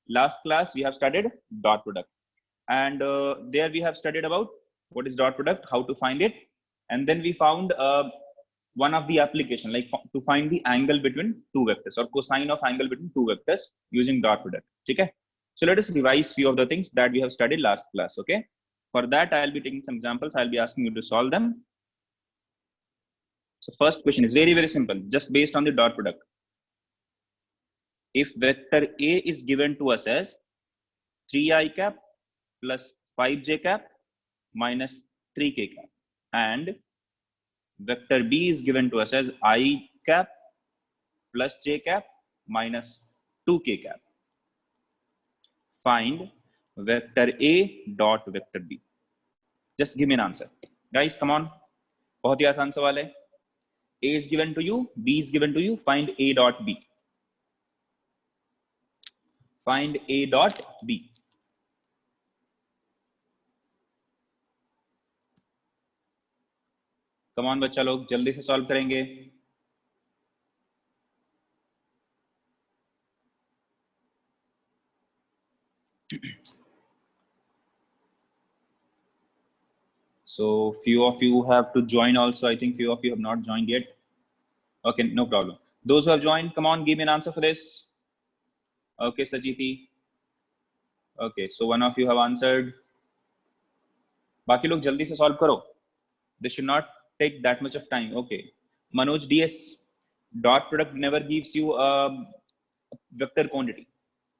last class we have studied dot product, and there we have studied about what is dot product, how to find it, and then we found one of the application, like to find the angle between two vectors or cosine of angle between two vectors using dot product. Okay, so let us revise few of the things that we have studied last class. Okay, for that I'll be taking some examples, I'll be asking you to solve them. So first question is very simple, just based on the dot product. If vector A is given to us as 3i cap plus 5j cap minus 3k cap, and vector B is given to us as I cap plus j cap minus 2k cap, find vector A dot vector B. Just give me an answer guys, come on, बहुत ही आसान सवाल है. A is given to you, B is given to you, find A dot B. Find A dot B. कमान बच्चा लोग जल्दी से solve करेंगे. So few of you have to join also. I think few of you have not joined yet. Okay, no problem. Those who have joined, come on, give me an answer for this. Okay, Sajiti. Okay, so one of you have answered. बाकी लोग जल्दी से solve करो. This should not take that much of time. Okay, Manoj DS, dot product never gives you a vector quantity,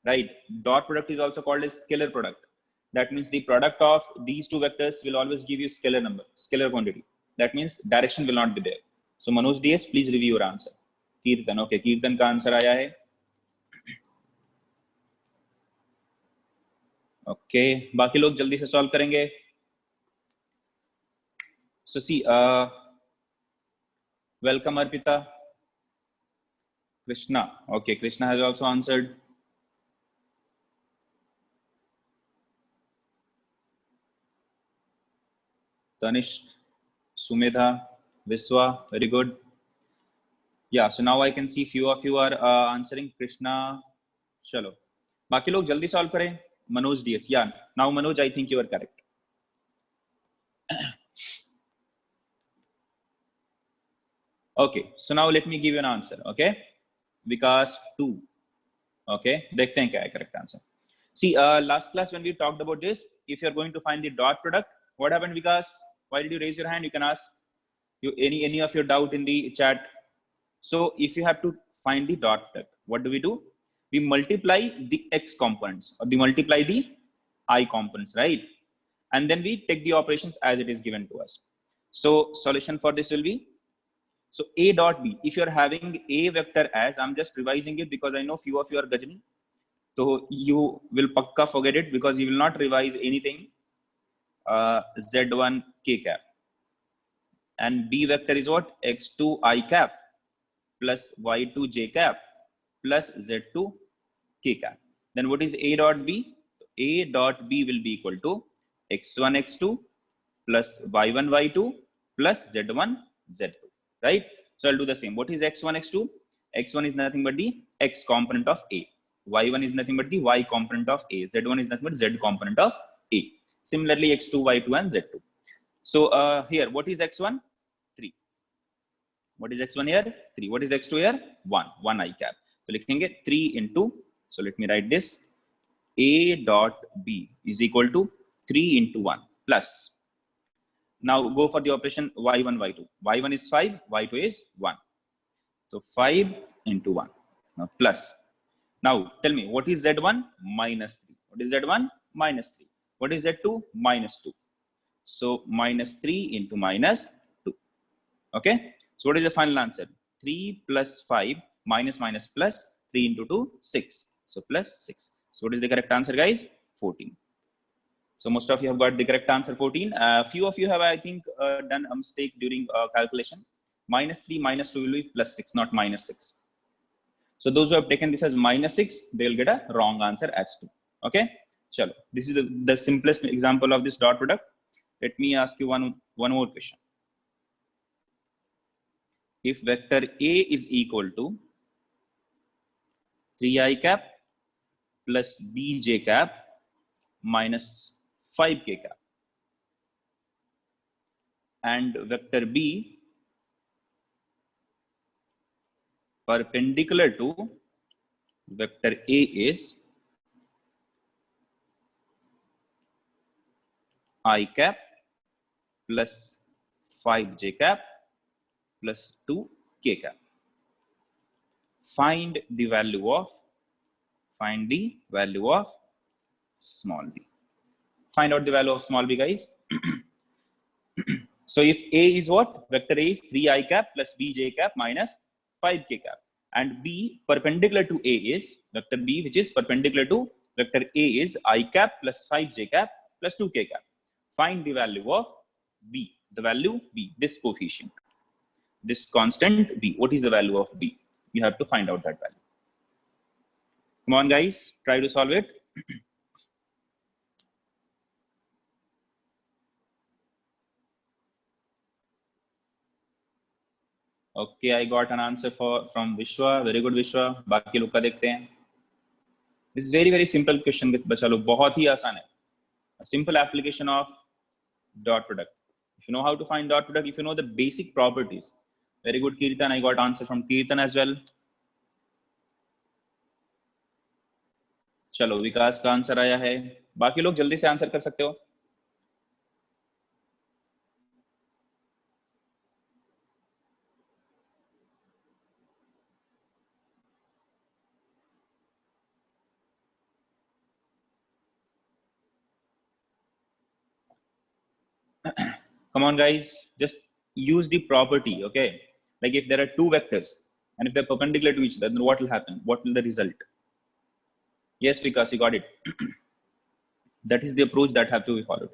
right? Dot product is also called as scalar product. That means the product of these two vectors will always give you scalar number, scalar quantity. That means direction will not be there. So Manoj DS, please review your answer. Kirtan, okay, Kirtan का answer आया है. Okay, बाकी लोग जल्दी से solve करेंगे. So see, welcome Arpita. Krishna, okay, Krishna has also answered. Tanishq, Sumedha, Viswa, very good. Yeah, so now I can see few of you are answering. Krishna, chalo. बाकी लोग जल्दी सॉल्व करें. Manoj DS, yeah. Now Manoj, I think you are correct. Okay, so now let me give you an answer. Okay, Vikas 2. Okay, देखते हैं क्या है correct answer. See, last class when we talked about this, if you are going to find the dot product, what happened, Vikas? Why did you raise your hand? You can ask you any of your doubt in the chat. So if you have to find the dot product, what do? We multiply the x components or we multiply the I components, right? And then we take the operations as it is given to us. So solution for this will be, so A dot B, if you're having A vector as, I'm just revising it because I know few of you are Gajni, so you will pakka forget it because you will not revise anything. Z1 k cap, and B vector is what? X2 I cap plus Y2 j cap plus Z2 k cap. Then what is A dot B? A dot B will be equal to X1 X2 plus Y1 Y2 plus Z1 Z2, right? So I'll do the same. What is X1 X2? X1 is nothing but the X component of A. Y1 is nothing but the Y component of A. Z1 is nothing but Z component of A. Similarly, X2, Y2 and Z2. So here, what is X1? 3. What is X1 here? 3. What is X2 here? 1. 1 I cap. So लिखेंगे 3 into, so let me write this. A dot B is equal to 3 into 1 plus. Now go for the operation Y1, Y2. Y1 is 5, Y2 is 1. So 5 into 1. Now plus. Now tell me, what is Z1? Minus 3. What is Z1? Minus 3. What is Z2? Minus 2. So minus 3 into minus 2. Okay. So what is the final answer? 3 plus 5 minus plus 3 into 2, 6. So plus 6. So what is the correct answer, guys? 14. So most of you have got the correct answer, 14. Few of you have, I think, done a mistake during calculation. Minus 3 minus 2 will be plus 6, not minus 6. So those who have taken this as minus 6, they will get a wrong answer as 2. Okay. Chalo. This is the simplest example of this dot product. Let me ask you one more question. If vector A is equal to 3i cap plus bj cap minus 5k cap, and vector b perpendicular to vector a is I cap plus 5j cap plus 2k cap. Find the value of small b. Find out the value of small b, guys. So if a is what? Vector a is 3i cap plus bj cap minus 5k cap, and b perpendicular to a is vector b, which is perpendicular to vector a is I cap plus 5j cap plus 2k cap. Find the value of b, the value b, this coefficient, this constant b. What is the value of b? You have to find out that value. Come on, guys, try to solve it. Okay, I got an answer from Vishwa. Very good, Vishwa. बाकी लोग का देखते हैं. This is very simple question, बच्चा लोग, बहुत ही आसान है. A simple application of dot product. If you know how to find dot product, if you know the basic properties. Very good, Kirtan. I got answer from Kirtan as well. चलो, विकास का answer आया है. बाकी लोग जल्दी से answer कर सकते हो. Come on, guys, just use the property. Okay, like if there are two vectors and if they're perpendicular to each other, then what will happen? What will the result? Yes, Vikas, you got it. That is the approach that have to be followed.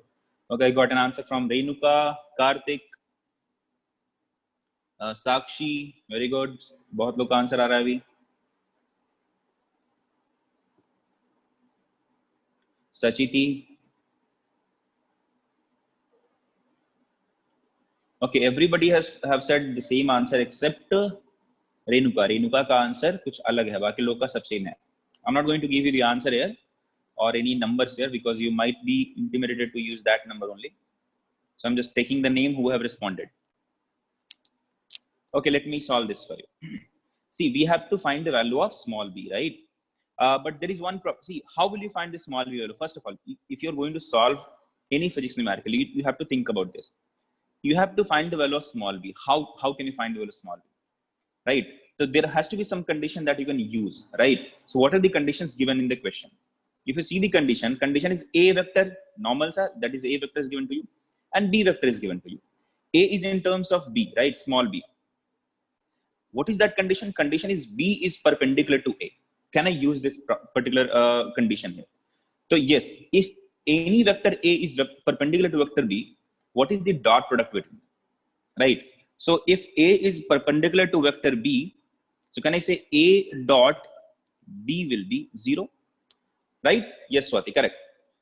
Okay, I got an answer from Renuka, Karthik, Sakshi. Very good. बहुत लोग का answer आ रहा है अभी. Sachiti. Okay, everybody have said the same answer except Renuka. Renuka का answer कुछ अलग है, बाकी लोग का सब सेम है. I'm not going to give you the answer here or any numbers here because you might be intimidated to use that number only. So I'm just taking the name who have responded. Okay, let me solve this for you. See, we have to find the value of small b, right? But there is one problem. See, how will you find the small b value? First of all, if you're going to solve any physics numerically, you have to think about this. You have to find the value of small b. How can you find the value of small b? Right? So there has to be some condition that you can use, right? So what are the conditions given in the question? If you see the condition is a vector, normal, sir, that is a vector is given to you, and b vector is given to you. A is in terms of b, right? Small b. What is that condition? Condition is b is perpendicular to a. Can I use this particular condition here? So yes, if any vector a is perpendicular to vector b, what is the dot product between them? Right? So if a is perpendicular to vector b, so can I say a dot b will be 0? Right? Yes, Swati, correct.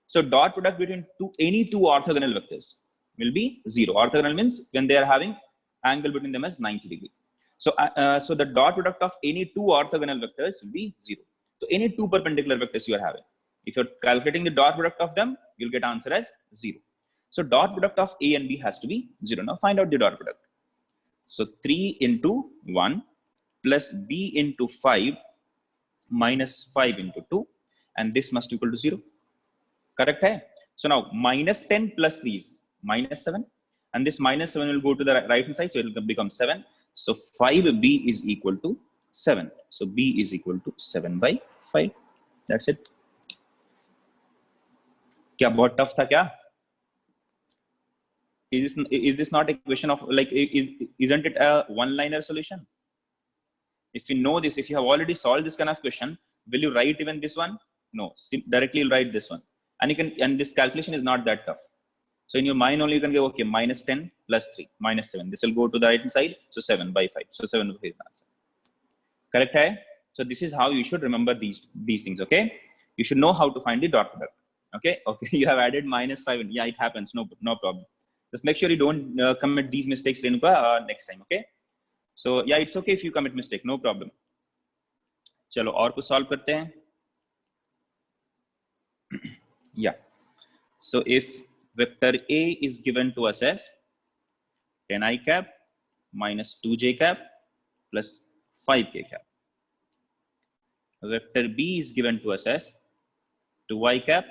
So dot product between any two orthogonal vectors will be 0. Orthogonal means when they are having angle between them as 90 degree. So, so the dot product of any two orthogonal vectors will be 0. So any two perpendicular vectors you are having, if you're calculating the dot product of them, you'll get answer as 0. So dot product of a and b has to be 0. Now find out the dot product. So 3 into 1 plus b into 5 minus 5 into 2, and this must equal to 0. Correct? Hai? So now minus 10 plus 3 is minus 7, and this minus 7 will go to the right hand side, so it will become 7. So 5b is equal to 7. So b is equal to 7 by 5. That's it. क्या बहुत tough था क्या? Is this not a question of like, isn't it a one-liner solution? If you know this, if you have already solved this kind of question, will you write even this one? No, directly you'll write this one. And you can, and this calculation is not that tough. So in your mind only you can go, okay, minus 10 plus 3, minus 7. This will go to the right hand side. So 7 by 5. So 7 is the answer. Correct? Hai? So this is how you should remember these things. Okay. You should know how to find the dot product. Okay. Okay. You have added minus 5. Yeah, it happens. No problem. Just make sure you don't commit these mistakes Renuka, next time. Okay. So yeah, it's okay if you commit mistake. No problem. चलो और कुछ solve करते हैं. Yeah. So if vector A is given to us as 10 I cap minus 2 j cap plus 5 k cap. Vector B is given to us as 2 I cap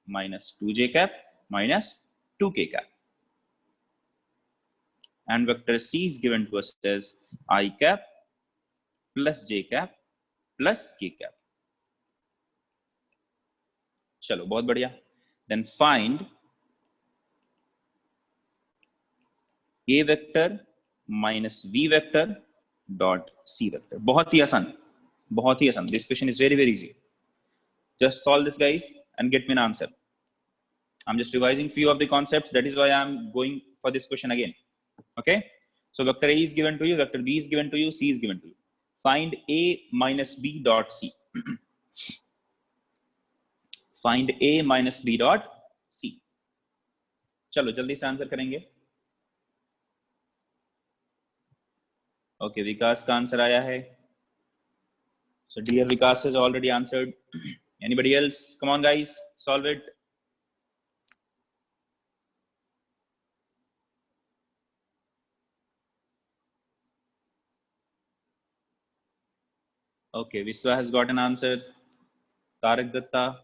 minus 2 j cap minus 2 k cap. And vector C is given to us as I cap plus j cap plus k cap. चलो बहुत बढ़िया. Then find A vector minus V vector dot C vector. बहुत ही आसान, बहुत ही आसान. This question is very easy. Just solve this, guys, and get me an answer. I'm just revising few of the concepts. That is why I'm going for this question again. Okay. So vector A is given to you, vector B is given to you, C is given to you. Find A minus B dot C. Find A minus B dot C. चलो जल्दी से answer करेंगे. Okay, विकास का answer आया है. So dear Vikas has already answered. Anybody else? Come on, guys, solve it. Okay, Vishwa has got an answer. Tarak Datta.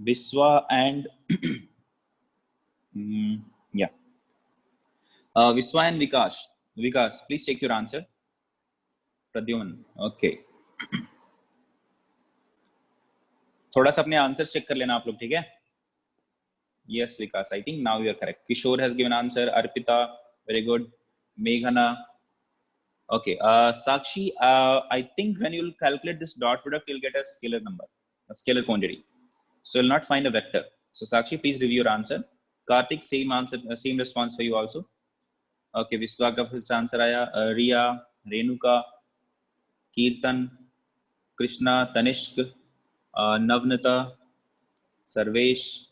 Vishwa and yeah. Vishwa and Vikas. Vikas, please check your answer. Pradyuman. Okay. थोड़ा सा अपने answer check कर लेना आप लोग, ठीक है? Yes, Vikas. I think now you are correct. Kishore has given answer. Arpita, very good. Meghana. Okay. Sakshi, I think when you'll calculate this dot product, you'll get a scalar number, a scalar quantity. So you'll not find a vector. So Sakshi, please review your answer. Karthik, same answer, same response for you also. Okay, Vishwa का फिर से answer आया. Riya, Renuka, Kirtan, Krishna, Tanishk, Navnita, Sarvesh,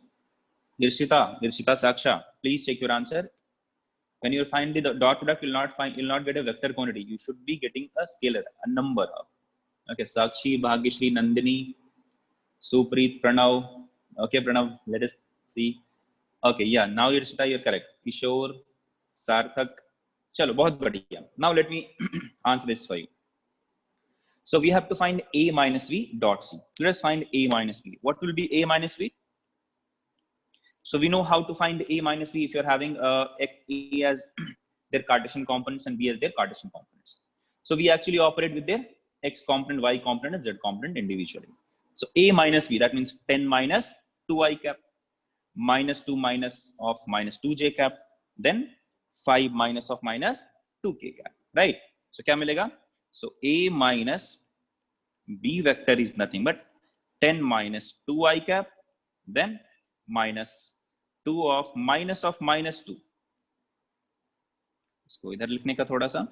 Irshita, Saksha. Please check your answer. When you find the dot product, you'll not get a vector quantity. You should be getting a scalar, a number. Okay, Sakshi, Bhagyashri, Nandini, Supreet, Pranav. Okay, Pranav, let us see. Okay, yeah, now Irshita, you're correct. Kishore, Sarthak. Chalo, bahut badhiya. Now let me answer this for you. So we have to find A minus V dot C. Let us find A minus V. What will be A minus V? So we know how to find A minus B if you're having A as their Cartesian components and B as their Cartesian components. So we actually operate with their X component, Y component, and Z component individually. So A minus B, that means 10 minus 2I cap, minus 2 minus of minus 2J cap, then 5 minus of minus 2K cap, right? So क्या मिलेगा? So A minus B vector is nothing but 10 minus 2I cap, then minus 2 of minus 2. इसको इधर लिखने का थोड़ा सा.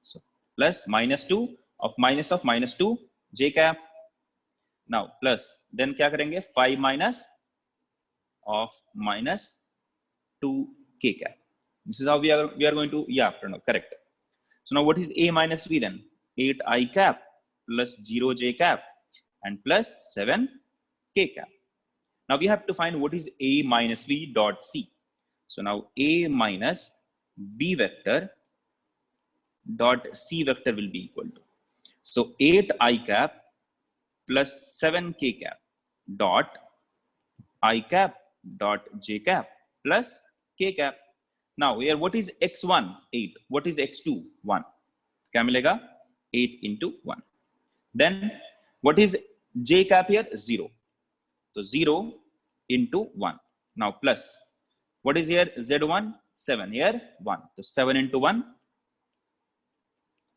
So plus minus 2 of minus 2 j cap. Now plus then क्या करेंगे? 5 minus of minus 2 k cap. This is how we are going to, yeah, no, correct. So now what is A minus B then? 8 I cap plus 0 j cap and plus 7 k cap. Now we have to find what is A minus B dot C. So now A minus B vector dot C vector will be equal to, so 8 I cap plus 7 k cap dot I cap dot j cap plus k cap. Now here what is x1? 8. What is x2? 1. क्या मिलेगा? 8 into 1. Then what is j cap here? 0. So 0 into 1. Now plus what is here? Z1? 7. Here 1. So 7 into 1.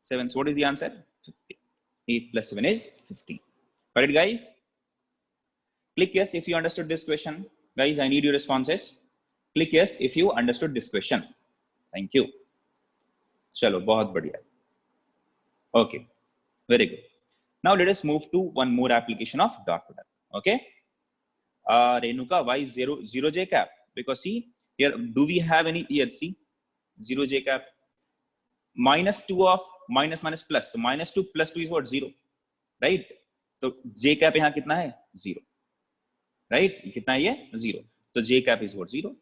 7. So what is the answer? 50. 8 plus 7 is 15. Got it, guys? Click yes if you understood this question. Guys, I need your responses. Click yes if you understood this question. Thank you. Chalo, bahut badhiya. Okay, very good. Now let us move to one more application of dot product. Okay, Renuka, why 0 j cap? Because see here, do we have any here? See 0 j cap. -2 of minus minus plus, so -2 plus 2 is what? 0, right? So j cap यहाँ कितना है? 0, right? कितना है ये? 0. So j cap is what? 0.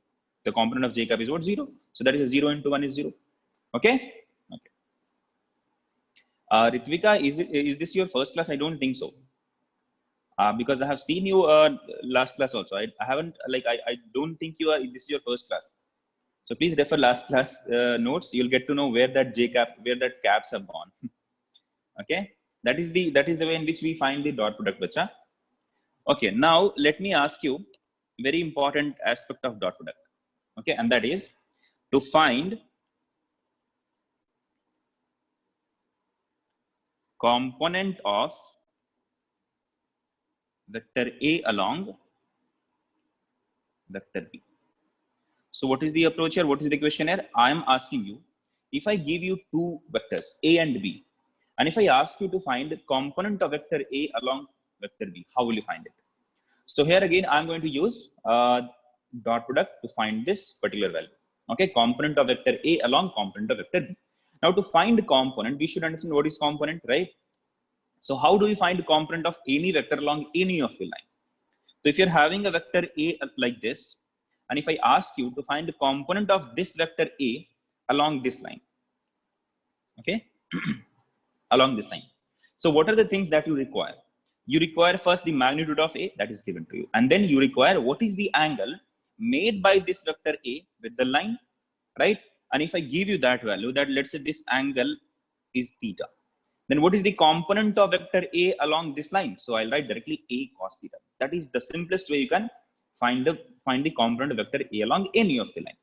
The component of j cap is what? 0. So that is 0 into 1 is 0. Okay. Okay. Ritvika, is this your first class? I don't think so. Because I have seen you last class also. I haven't, like, I don't think you are, this is your first class. So please refer last class notes. You'll get to know where that j cap, where that caps have gone. Okay. That is the way in which we find the dot product, bacha. Okay. Now let me ask you very important aspect of dot product. Okay. And that is to find component of vector A along vector B. So what is the approach here? What is the question here? I am asking you, if I give you two vectors A and B, and if I ask you to find the component of vector A along vector B, how will you find it? So here again, I'm going to use dot product to find this particular value. Okay, component of vector A along component of vector B. Now to find the component, we should understand what is component, right? So how do we find the component of any vector along any of the line? So if you're having a vector A like this, and if I ask you to find the component of this vector A along this line, okay, along this line. So what are the things that you require? You require first the magnitude of A, that is given to you. And then you require what is the angle made by this vector A with the line, right? And if I give you that value, that let's say this angle is theta, then what is the component of vector A along this line? So I'll write directly A cos theta. That is the simplest way you can find the component of vector A along any of the line.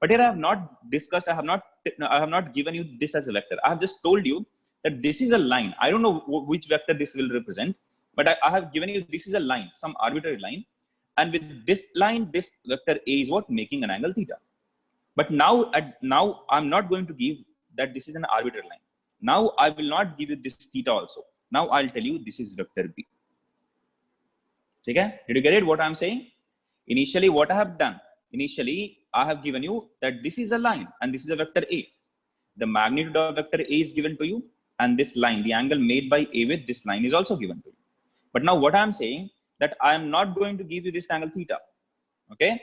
But here I have not discussed, I have not given you this as a vector. I have just told you that this is a line. I don't know which vector this will represent, but I have given you this is a line, some arbitrary line. And with this line, this vector A is what? Making an angle theta. But now I'm not going to give that this is an arbitrary line. Now I will not give you this theta also. Now I'll tell you this is vector B. Okay? Did you get it what I'm saying? Initially, what I have done, I have given you that this is a line and this is a vector A. The magnitude of vector A is given to you, and this line, the angle made by A with this line is also given to you. But now what I'm saying, that I am not going to give you this angle theta. Okay?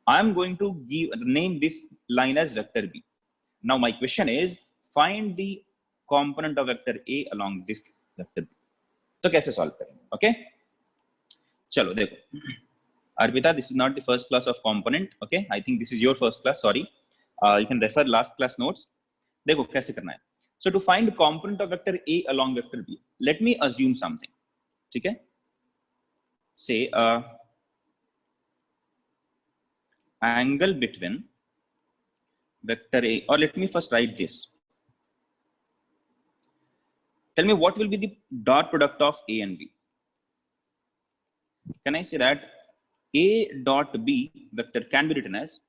I'm going to name this line as vector B. Now my question is, find the component of vector A along this vector B. So कैसे solve करेंगे? Okay? चलो देखो. Arpita, this is not the first class of component. Okay? I think this is your first class. Sorry. You can refer last class notes. देखो कैसे करना है. So to find the component of vector A along vector B, let me assume something. ठीक है? Say angle between vector A, or let me first write this. Tell me what will be the dot product of A and B. Can I say that A dot B vector can be written as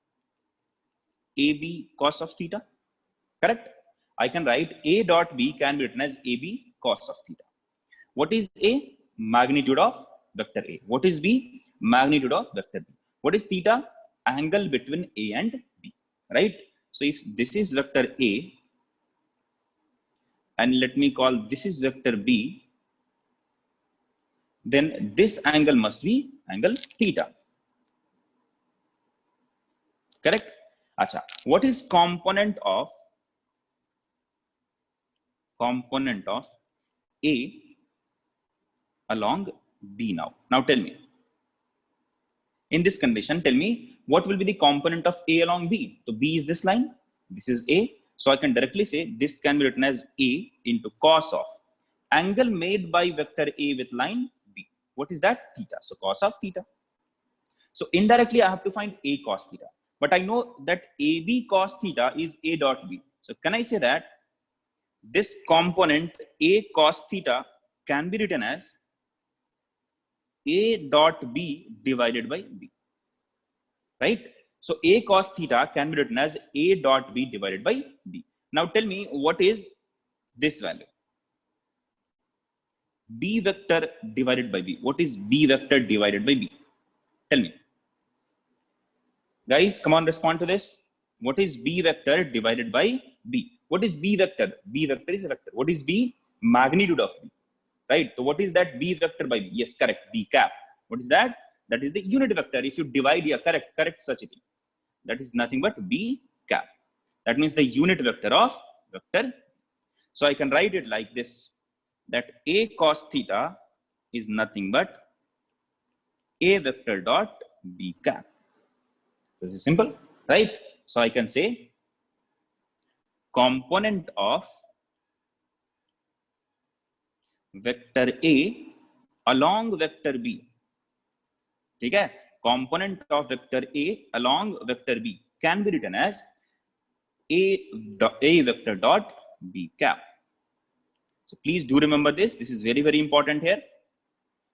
AB cos of theta? Correct? I can write A dot B can be written as AB cos of theta. What is A? Magnitude of vector A. What is B? Magnitude of vector B. What is theta? Angle between A and B. Right? So if this is vector A, and let me call this is vector B, then this angle must be angle theta. Correct? Acha. What is component of A along B now? Now tell me. In this condition, tell me what will be the component of A along B. So B is this line. This is A. So I can directly say this can be written as A into cos of angle made by vector A with line B. What is that? Theta. So cos of theta. So indirectly I have to find A cos theta. But I know that AB cos theta is A dot B. So can I say that this component A cos theta can be written as A dot B divided by B. Right? So A cos theta can be written as A dot B divided by B. Now tell me what is this value? B vector divided by B. What is B vector divided by B? Guys, come on, respond to this. What is B vector divided by B? What is B vector? B vector is a vector. What is B? Magnitude of B, right? So what is that B vector by B? Yes, correct, B cap. What is that? That is the unit vector. If you divide here, correct, Sachiti. That is nothing but B cap. That means the unit vector of vector. So I can write it like this, that A cos theta is nothing but A vector dot B cap. This is simple, right? So I can say component of vector A along vector B. Okay? Component of vector A along vector B can be written as A vector dot B cap. So please do remember this. This is very, very important here.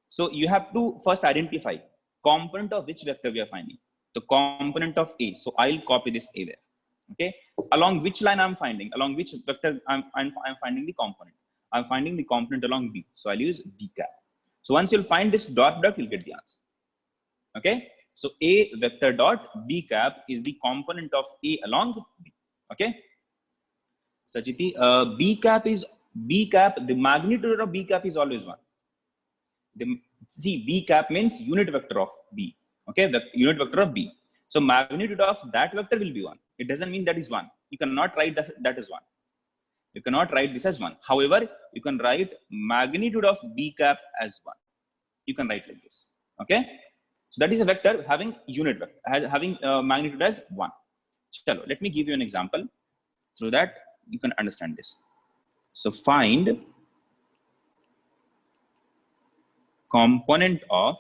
So you have to first identify component of which vector we are finding. The component of A. So I'll copy this A there. Okay. Along which line I'm finding, along which vector I'm finding the component. I'm finding the component along B. So I'll use B cap. So once you'll find this dot product, you'll get the answer. Okay. So A vector dot B cap is the component of A along B. Okay. Sajiti, B cap, the magnitude of B cap is always 1. See, B cap means unit vector of B. Okay, the unit vector of B. So magnitude of that vector will be 1. It doesn't mean that is 1. You cannot write that as 1. You cannot write this as 1. However, you can write magnitude of B cap as 1. You can write like this. Okay. So that is a vector having unit vector, having magnitude as 1. Chalo, let me give you an example so that you can understand this. So find component of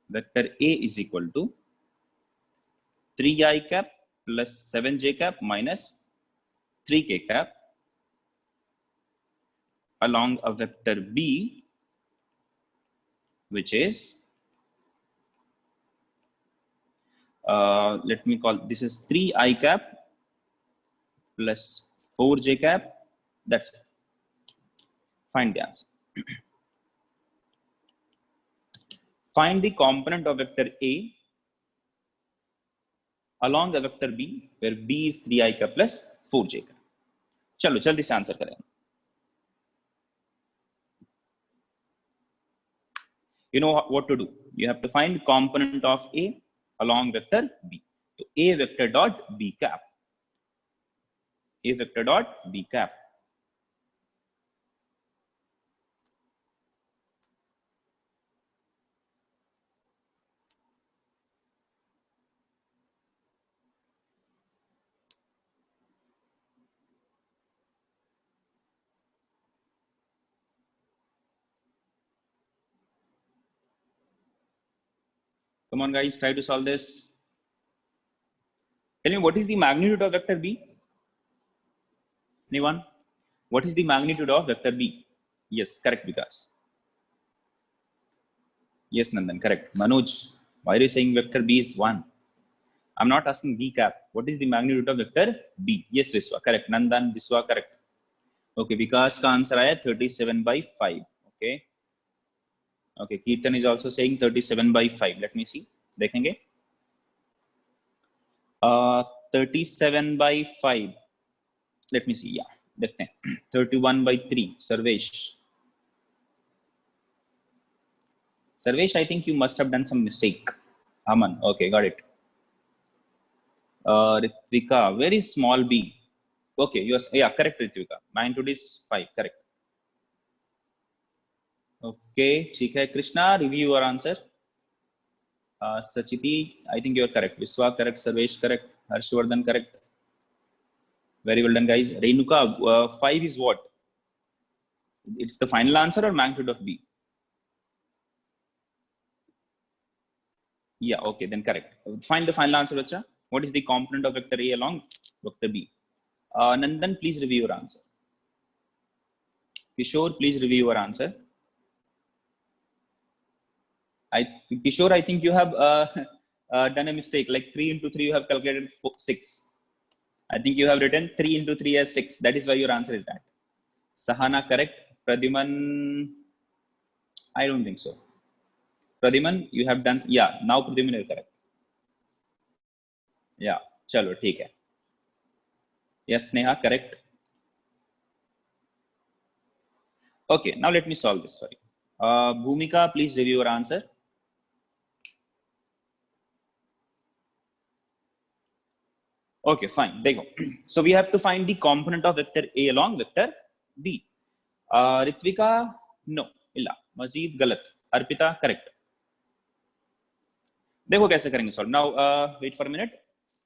vector A is equal to 3i cap plus 7j cap minus 3k cap along a vector B, which is, let me call, this is 3i cap plus 4j cap. That's it. Find the answer. Find the component of vector A along the vector B, where B is 3i cap plus 4j cap. चलो जल्दी से answer करें. You know what to do. You have to find component of A along vector B. So A vector dot B cap. A vector dot B cap. Come on, guys, try to solve this. Tell me, what is the magnitude of vector B? Anyone? What is the magnitude of vector B? Yes, correct, Vikas. Yes, Nandan, correct. Manoj, why are you saying vector B is 1? I'm not asking B cap. What is the magnitude of vector B? Yes, Viswa, correct. Nandan, Viswa, correct. Okay, Vikas ka answer aaya 37 by 5. Okay. Okay, Kirtan is also saying 37 by 5. Let me see. Dekhenge. 37 by 5. Let me see. Yeah. Dekhte. 31 by 3. Sarvesh. Sarvesh, I think you must have done some mistake. Aman. Okay, got it. Ritvika, where is small b? Okay, you are, yeah, correct, Ritvika. Magnitude is 5. Correct. Okay, ठीक है. Krishna, review your answer. Sachiti, I think you are correct. Viswa, correct. Sarvesh, correct. Harshvardhan, correct. Very well done, guys. Renuka, 5 is what? It's the final answer or magnitude of B? Yeah, okay, then correct. Find the final answer, Bacha. What is the component of vector A along vector B? Nandan, please review your answer. Kishore, please review your answer. Kishore, I think you have done a mistake. Like 3 into 3, you have calculated 6. I think you have written 3 into 3 as 6. That is why your answer is that. Sahana, correct. Pradhiman, I don't think so. Pradhiman, you have done, yeah, now Pradhiman is correct. या चलो ठीक है. Yes, Sneha, correct. Okay, now let me solve this for you. Bhumika, please review your answer. Okay, fine. There you go. So we have to find the component of vector A along vector B. Ritvika, no. Illa. Majid, galat. Arpita, correct. देखो कैसे करेंगे solve. Now, wait for a minute.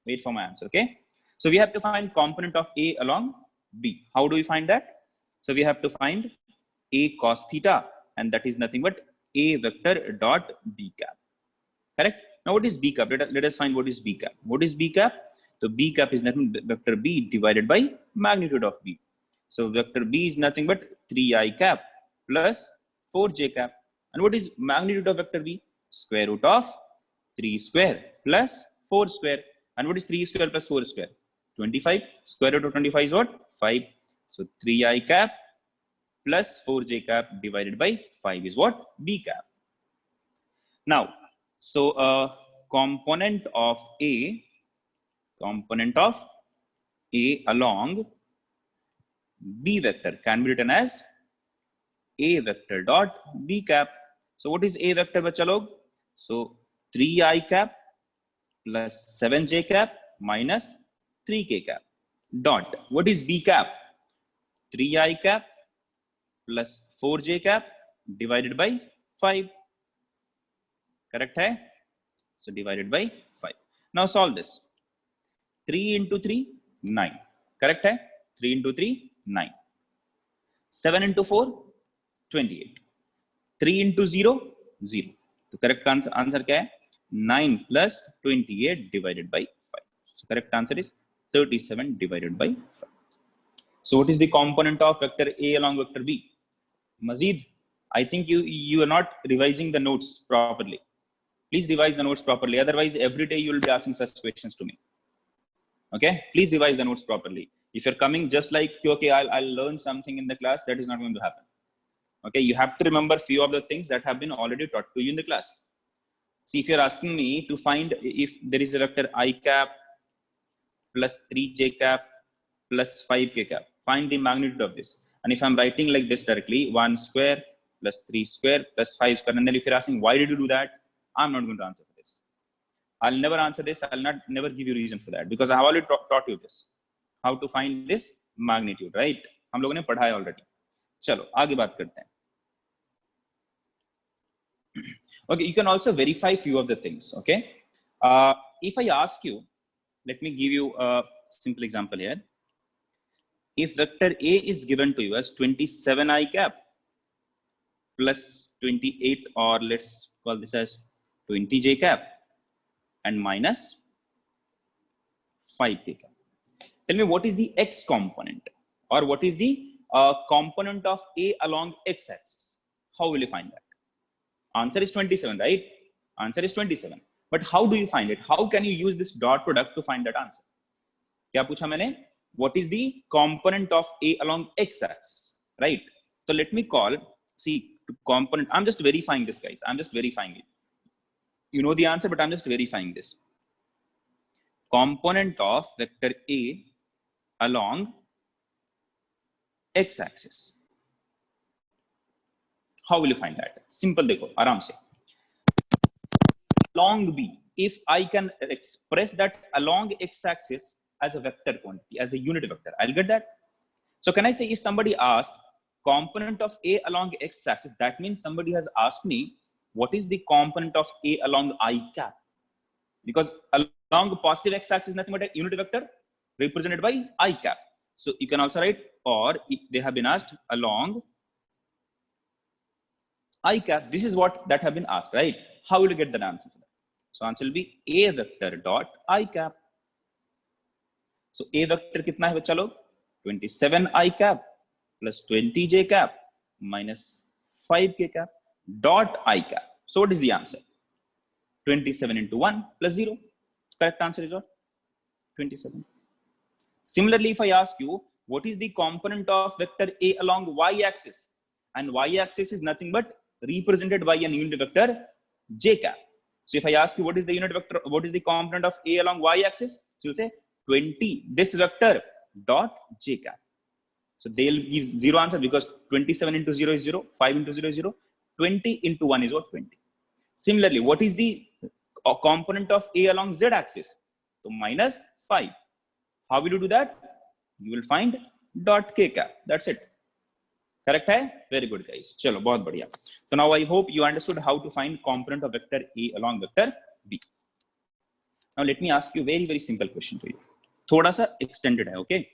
Wait for my answer, okay? So we have to find component of A along B. How do we find that? So we have to find A cos theta, and that is nothing but A vector dot B cap. Correct? Now what is B cap? Let us find what is B cap. What is B cap? So B cap is nothing but vector B divided by magnitude of B. So vector B is nothing but 3i cap plus 4j cap. And what is magnitude of vector B? Square root of 3 square plus 4 square. And what is 3 square plus 4 square? 25. Square root of 25 is what? 5. So 3i cap plus 4j cap divided by 5 is what? B cap. Now, so component of A along B vector can be written as A vector dot B cap. So what is A vector, bachcha log? So 3i cap plus 7j cap minus 3k cap dot. What is B cap? 3i cap plus 4j cap divided by 5. Correct hai? So divided by 5. Now solve this. 3 into 3, 9. Correct hai? 3 into 3, 9. 7 into 4, 28. 3 into 0, 0. So correct answer kya hai? 9 plus 28 divided by 5. So correct answer is 37 divided by 5. So what is the component of vector A along vector B? Mazid, I think you are not revising the notes properly. Please revise the notes properly. Otherwise, every day you will be asking such questions to me. Okay? Please revise the notes properly. If you're coming just like, okay, I'll learn something in the class, that is not going to happen. Okay? You have to remember few of the things that have been already taught to you in the class. See, if you're asking me to find if there is a vector I cap plus 3j cap plus 5k cap, find the magnitude of this. And if I'm writing like this directly, 1 square plus 3 square plus 5 square, and then if you're asking why did you do that, I'm not going to answer for this. I'll never answer this. I'll never give you reason for that because I have already taught you this. How to find this magnitude, right? हम लोगों ने पढ़ा है already. चलो आगे बात करते हैं. Okay, you can also verify few of the things. Okay, if I ask you, let me give you a simple example here. If vector A is given to you as 27i cap plus 28, or let's call this as 20j cap and minus 5k cap. Tell me what is the x component, or what is the component of A along x-axis? How will you find that? Answer is 27, right? Answer is 27. But how do you find it? How can you use this dot product to find that answer? Kya pucha maine? What is the component of A along x-axis, right? So let me call, see, component. I'm just verifying this, guys. I'm just verifying it. You know the answer, but I'm just verifying this. Component of vector A along x-axis. How will you find that? Simple, dekho, aram se. Along B, if I can express that along x-axis as a vector quantity, as a unit vector, I'll get that. So can I say if somebody asked component of A along x-axis, that means somebody has asked me what is the component of A along I cap? Because along the positive x-axis is nothing but a unit vector represented by I cap. So you can also write, or if they have been asked along I cap, this is what that have been asked, right? How will you get that answer for that? So answer will be A vector dot I cap. So A vector kitna hai bachcha log? 27 I cap plus 20 j cap minus 5k cap dot I cap. So what is the answer? 27 into 1 plus 0. Correct answer is what? 27. Similarly, if I ask you, what is the component of vector A along y-axis? And y-axis is nothing but represented by an unit vector j cap. So if I ask you what is the unit vector, what is the component of A along y-axis? So you'll say 20, this vector dot j cap. So they'll give 0 answer because 27 into 0 is 0, 5 into 0 is 0, 20 into 1 is what? 20. Similarly, what is the component of A along Z axis? So minus 5. How will you do that? You will find dot k cap. That's it. Correct hai? Very good, guys. Chalo, bahut badhiya. So now I hope you understood how to find component of vector A along vector B. Now let me ask you a very, very simple question to you. Thoda sa extended hai, okay?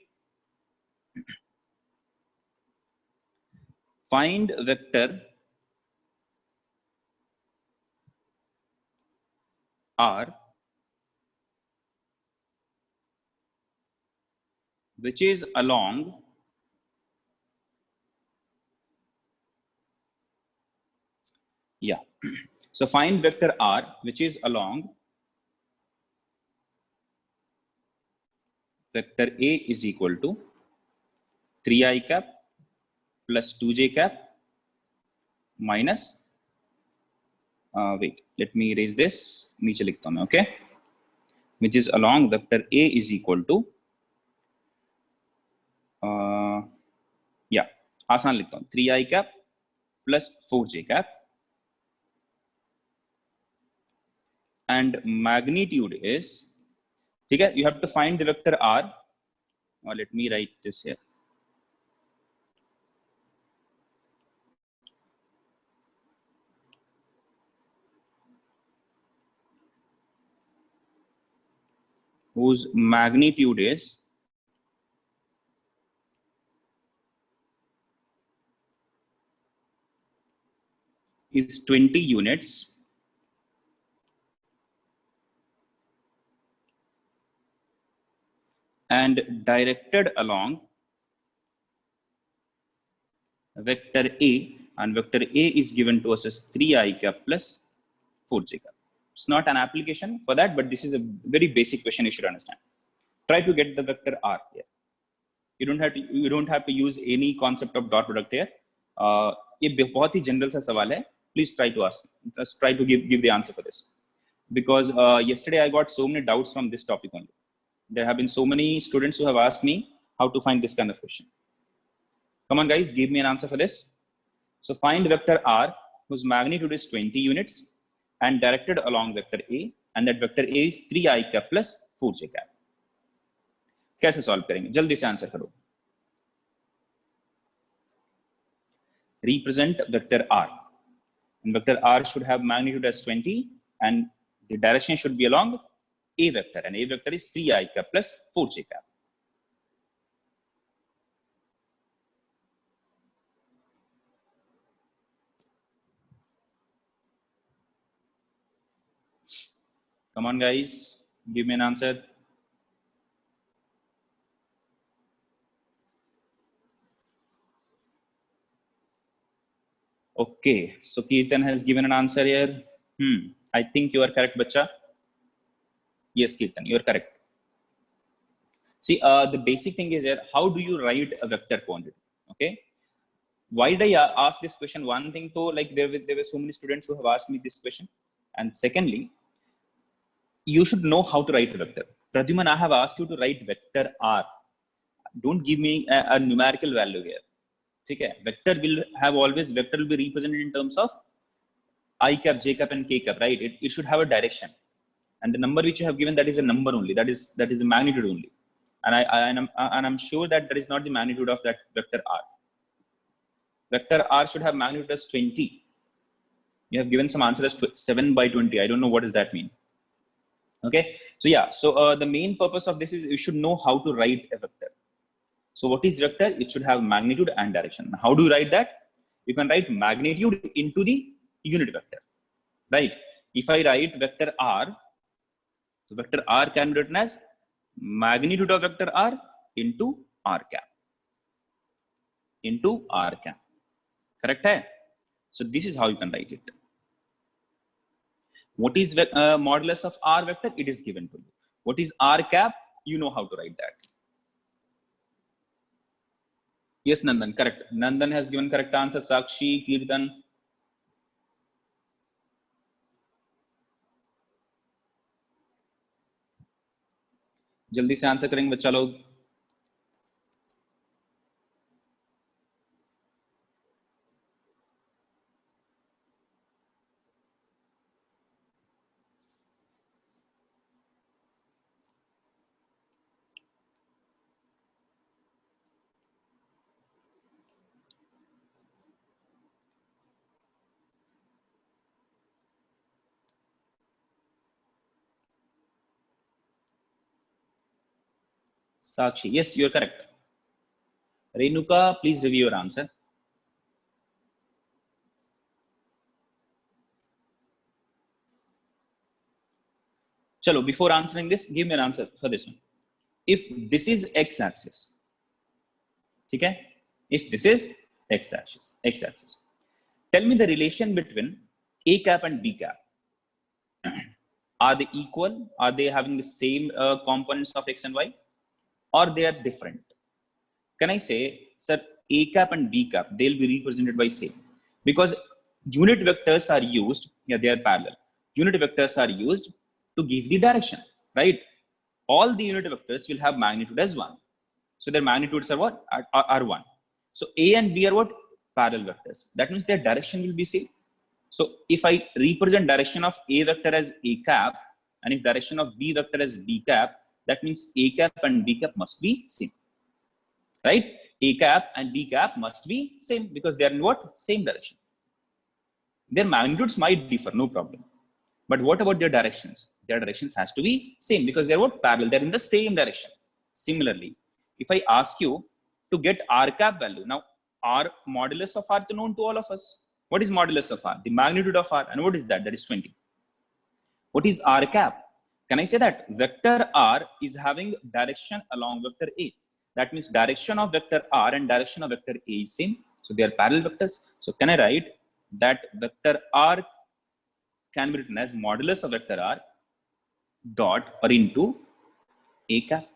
Find vector R which is along so find vector R which is along vector A is equal to 3i cap plus 2j cap minus wait, let me erase this. नीचे लिखता हूं मैं, okay? Which is along vector A is equal to आसान लिखता हूं 3i cap plus 4j cap and magnitude is, ठीक है, you have to find the vector R. Let me write this here. Whose magnitude is is 20 units and directed along vector A, and vector A is given to us as 3i cap plus 4j cap. It's not an application for that, but this is a very basic question you should understand. Try to get the vector R here. You don't have to use any concept of dot product here. ये बहुत ही general सा सवाल है. Please try to ask. Just try to give the answer for this. Because yesterday I got so many doubts from this topic only. There have been so many students who have asked me how to find this kind of question. Come on, guys, give me an answer for this. So find vector R whose magnitude is 20 units and directed along vector A, and that vector A is 3i cap plus 4j cap. कैसे solve करेंगे? जल्दी से answer करो. Represent vector R, and vector R should have magnitude as 20 and the direction should be along A vector, and A vector is 3i cap plus 4j cap. Come on, guys, give me an answer. Okay, so Kirtan has given an answer here. I think you are correct, bacha. Yes, Kirtan, you are correct. See, the basic thing is here, how do you write a vector quantity? Okay. Why did I ask this question? One thing, though, like there were so many students who have asked me this question. And secondly, you should know how to write a vector. Pradyuman, I have asked you to write vector R. Don't give me a numerical value here. Okay. Vector will be represented in terms of I cap, j cap, and k cap, right? It should have a direction. And the number which you have given, that is a number only. That is the magnitude only. And I'm sure that is not the magnitude of that vector R. Vector R should have magnitude as 20. You have given some answer as 7 by 20. I don't know what does that mean. Okay. So yeah. So the main purpose of this is you should know how to write a vector. So what is vector? It should have magnitude and direction. How do you write that? You can write magnitude into the unit vector, right? If I write vector R, so vector R can be written as magnitude of vector R into R cap. Into R cap. Correct hai? So this is how you can write it. What is modulus of R vector? It is given to you. What is R cap? You know how to write that. Yes, Nandan, correct. Nandan has given correct answer. Sakshi, Kirtan. जल्दी से answer करेंगे बच्चा लोग। Sakshi, yes, you are correct. Renuka, please review your answer. Chalo, before answering this, give me an answer for this one. If this is x-axis, okay? If this is x-axis, tell me the relation between a cap and b cap. Are they equal? Are they having the same components of x and y, or they are different? Can I say, sir, a cap and b cap, they'll be represented by same, because unit vectors are used, yeah, they are parallel. Unit vectors are used to give the direction, right? All the unit vectors will have magnitude as 1. So their magnitudes are what? Are 1. So a and b are what? Parallel vectors. That means their direction will be same. So if I represent direction of a vector as a cap, and if direction of b vector as b cap, that means a cap and b cap must be same, right? A cap and b cap must be same because they are in what? Same direction. Their magnitudes might differ, no problem. But what about their directions? Their directions has to be same because they're what? Parallel. They're in the same direction. Similarly, if I ask you to get r cap value, now r modulus of r is known to all of us. What is modulus of r? The magnitude of r. And what is that? That is 20. What is r cap? Can I say that vector r is having direction along vector a? That means direction of vector r and direction of vector a is same. So they are parallel vectors. So can I write that vector r can be written as modulus of vector r dot or into a cap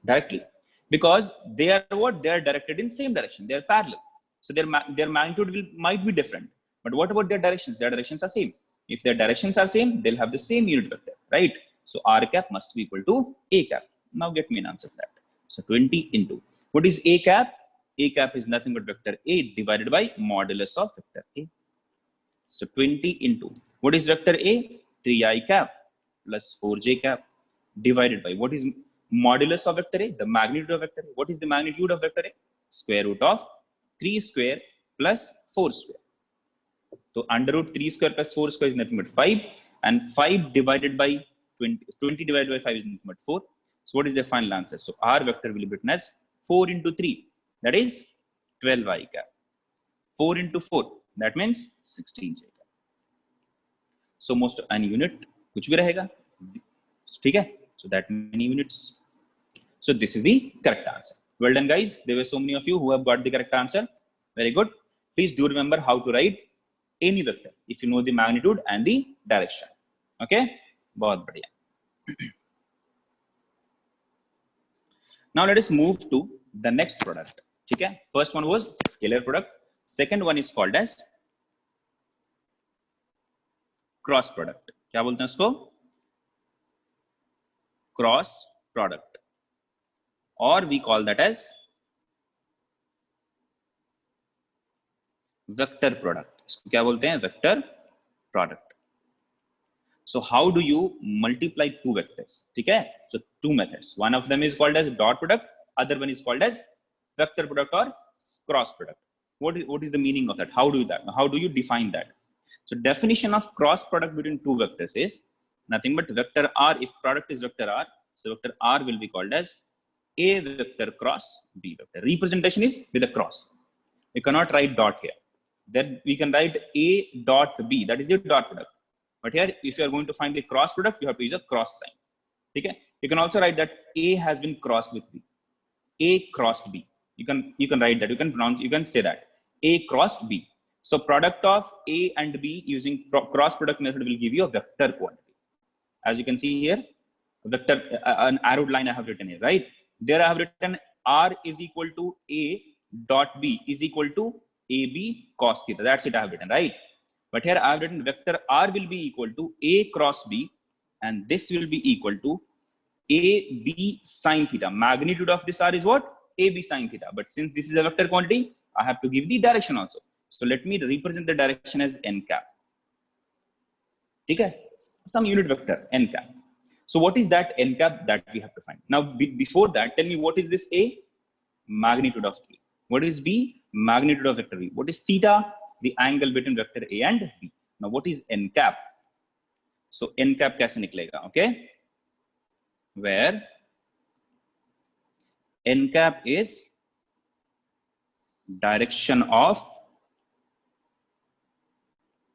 directly, because they are what? They are directed in same direction. They are parallel. So their magnitude might be different. But what about their directions? Their directions are same. If their directions are same, they'll have the same unit vector, right? So r cap must be equal to a cap. Now get me an answer for that. So 20 into, what is a cap? A cap is nothing but vector a divided by modulus of vector a. So 20 into, what is vector a? 3i cap plus 4j cap divided by, what is modulus of vector a? The magnitude of vector a. What is the magnitude of vector a? Square root of 3 square plus 4 square. So under root 3 square plus 4 square is nothing but 5, and 5 divided by 20 divided by 5 is nothing but 4. So what is the final answer? So r vector will be written as 4 into 3, that is 12i cap. 4 into 4, that means 16j cap. So most an unit कुछ भी रहेगा, ठीक है? So that many units. So this is the correct answer. Well done, guys. There were so many of you who have got the correct answer. Very good. Please do remember how to write any vector if you know the magnitude and the direction. Okay? बहुत बढ़िया. Now let us move to the next product. Okay? First one was scalar product. Second one is called as cross product. क्या बोलते हैं उसको? Cross product, or we call that as vector product. इसको क्या बोलते हैं? Vector product. So how do you multiply two vectors? ठीक है? So two methods. One of them is called as dot product. Other one is called as vector product or cross product. What is the meaning of that? How do you define that? So definition of cross product between two vectors is nothing but vector r. If product is vector r, so vector r will be called as a vector cross b vector. Representation is with a cross. We cannot write dot here. Then we can write a dot b. That is the dot product. But here, if you are going to find the cross product, you have to use a cross sign. Okay? You can also write that a has been crossed with b. A crossed b. You can write that. You can say that a crossed b. So product of a and b using cross product method will give you a vector quantity. As you can see here, vector an arrowed line I have written here, right? There I have written r is equal to a dot b is equal to ab cos theta. That's it I have written, right? But here I have written vector r will be equal to a cross b, and this will be equal to AB sine theta. Magnitude of this R is what? AB sine theta. But since this is a vector quantity, I have to give the direction also. So let me represent the direction as n cap. Okay? Some unit vector n cap. So what is that n cap that we have to find? Now before that, tell me what is this A? Magnitude of A. What is B? Magnitude of vector B. What is theta? The angle between vector A and B. Now what is n cap? So n cap कैसे निकलेगा? Okay, where n cap is direction of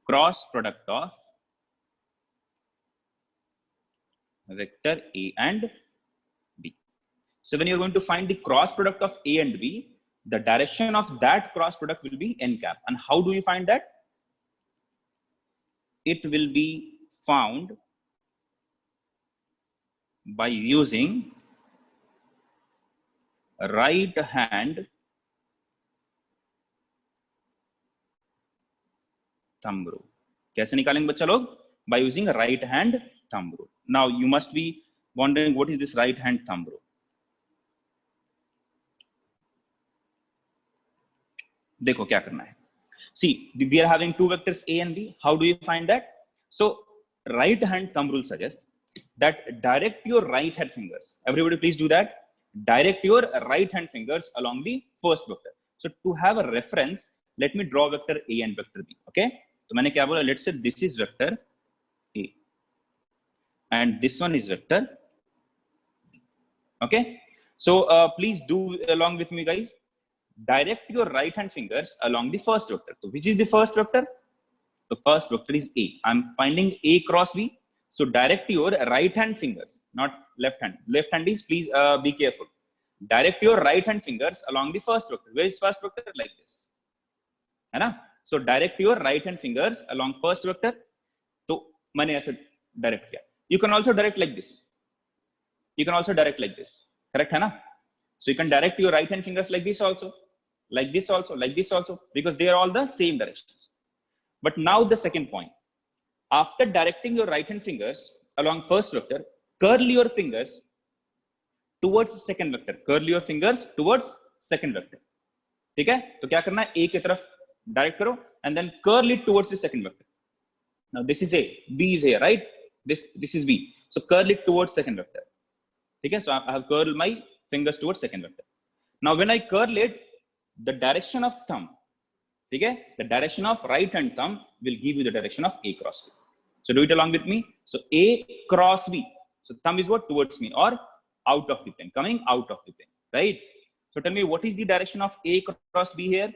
cross product of vector A and B. So when you're going to find the cross product of A and B, the direction of that cross product will be n cap. And how do you find that? It will be found by using right hand thumb rule. कैसे निकालेंगे बच्चा लोग? By using a right hand thumb rule. Now you must be wondering what is this right hand thumb rule. देखो क्या करना है. See, we are having two vectors A and B. How do you find that? So right hand thumb rule suggests that direct your right hand fingers. Everybody please do that. Direct your right hand fingers along the first vector. So to have a reference, let me draw vector A and vector B. Okay? तो मैंने क्या बोला? Let's say this is vector A and this one is vector B. Okay? So please do along with me, guys. Direct your right hand fingers along the first vector. So which is the first vector? The first vector is A. I'm finding A cross B. So direct your right hand fingers, not left hand. Left hand is, please be careful. Direct your right hand fingers along the first vector. Where is first vector? Like this. है ना? So direct your right hand fingers along first vector. तो मैंने ऐसे direct किया. You can also direct like this. You can also direct like this. Correct है ना? So you can direct your right hand fingers like this also, like this also, like this also, because they are all the same directions. But now the second point. After directing your right hand fingers along first vector, curl your fingers towards second vector. Curl your fingers towards second vector. ठीक है? तो क्या करना है? A की तरफ direct करो and then curl it towards the second vector. Now this is A, B is here, right? This is B. So curl it towards second vector. ठीक है? So I have curled my fingers towards second vector. Now when I curl it, the direction of thumb, ठीक है? The direction of right hand thumb will give you the direction of A cross B. So do it along with me. So A cross B. So thumb is what? Towards me or out of the plane, coming out of the plane, right? So tell me what is the direction of A cross B here?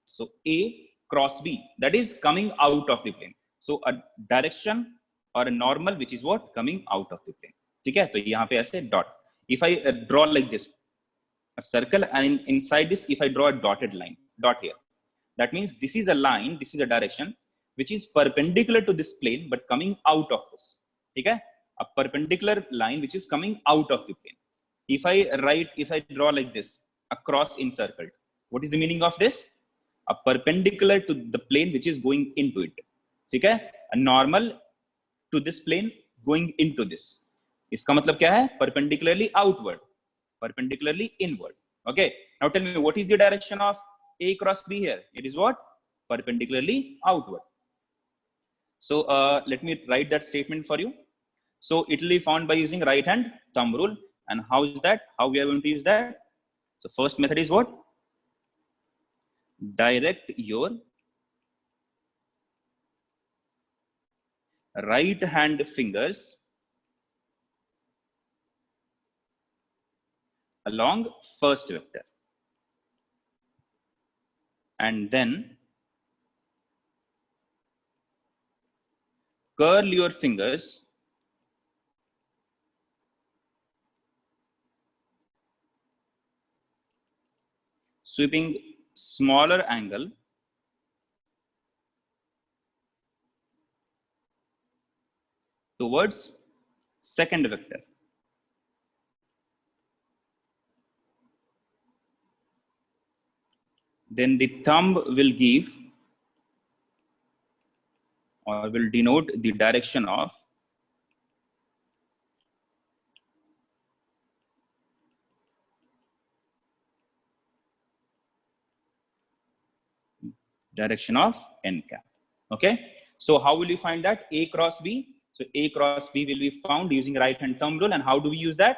So A cross B, that is coming out of the plane. So a direction or a normal which is what? Coming out of the plane. ठीक है? तो यहाँ पे ऐसे dot. If I draw like this, a circle, and inside this, if I draw a dotted line, dot here, that means this is a line, this is a direction which is perpendicular to this plane but coming out of this. ठीक है? A perpendicular line which is coming out of the plane. If I draw like this, a cross encircled, what is the meaning of this? A perpendicular to the plane which is going into it. ठीक है? A normal to this plane going into this. इसका मतलब क्या है? Perpendicularly outward, perpendicularly inward. Okay. Now tell me what is the direction of A cross B here? It is what? Perpendicularly outward. So let me write that statement for you. So it will be found by using right hand thumb rule. And how is that? How we are going to use that? So first method is what? Direct your right hand fingers along first vector and then curl your fingers sweeping smaller angle towards second vector. Then the thumb will give or will denote the direction of direction of n cap. Okay, so how will you find that? A cross B. So A cross B will be found using right hand thumb rule. And how do we use that?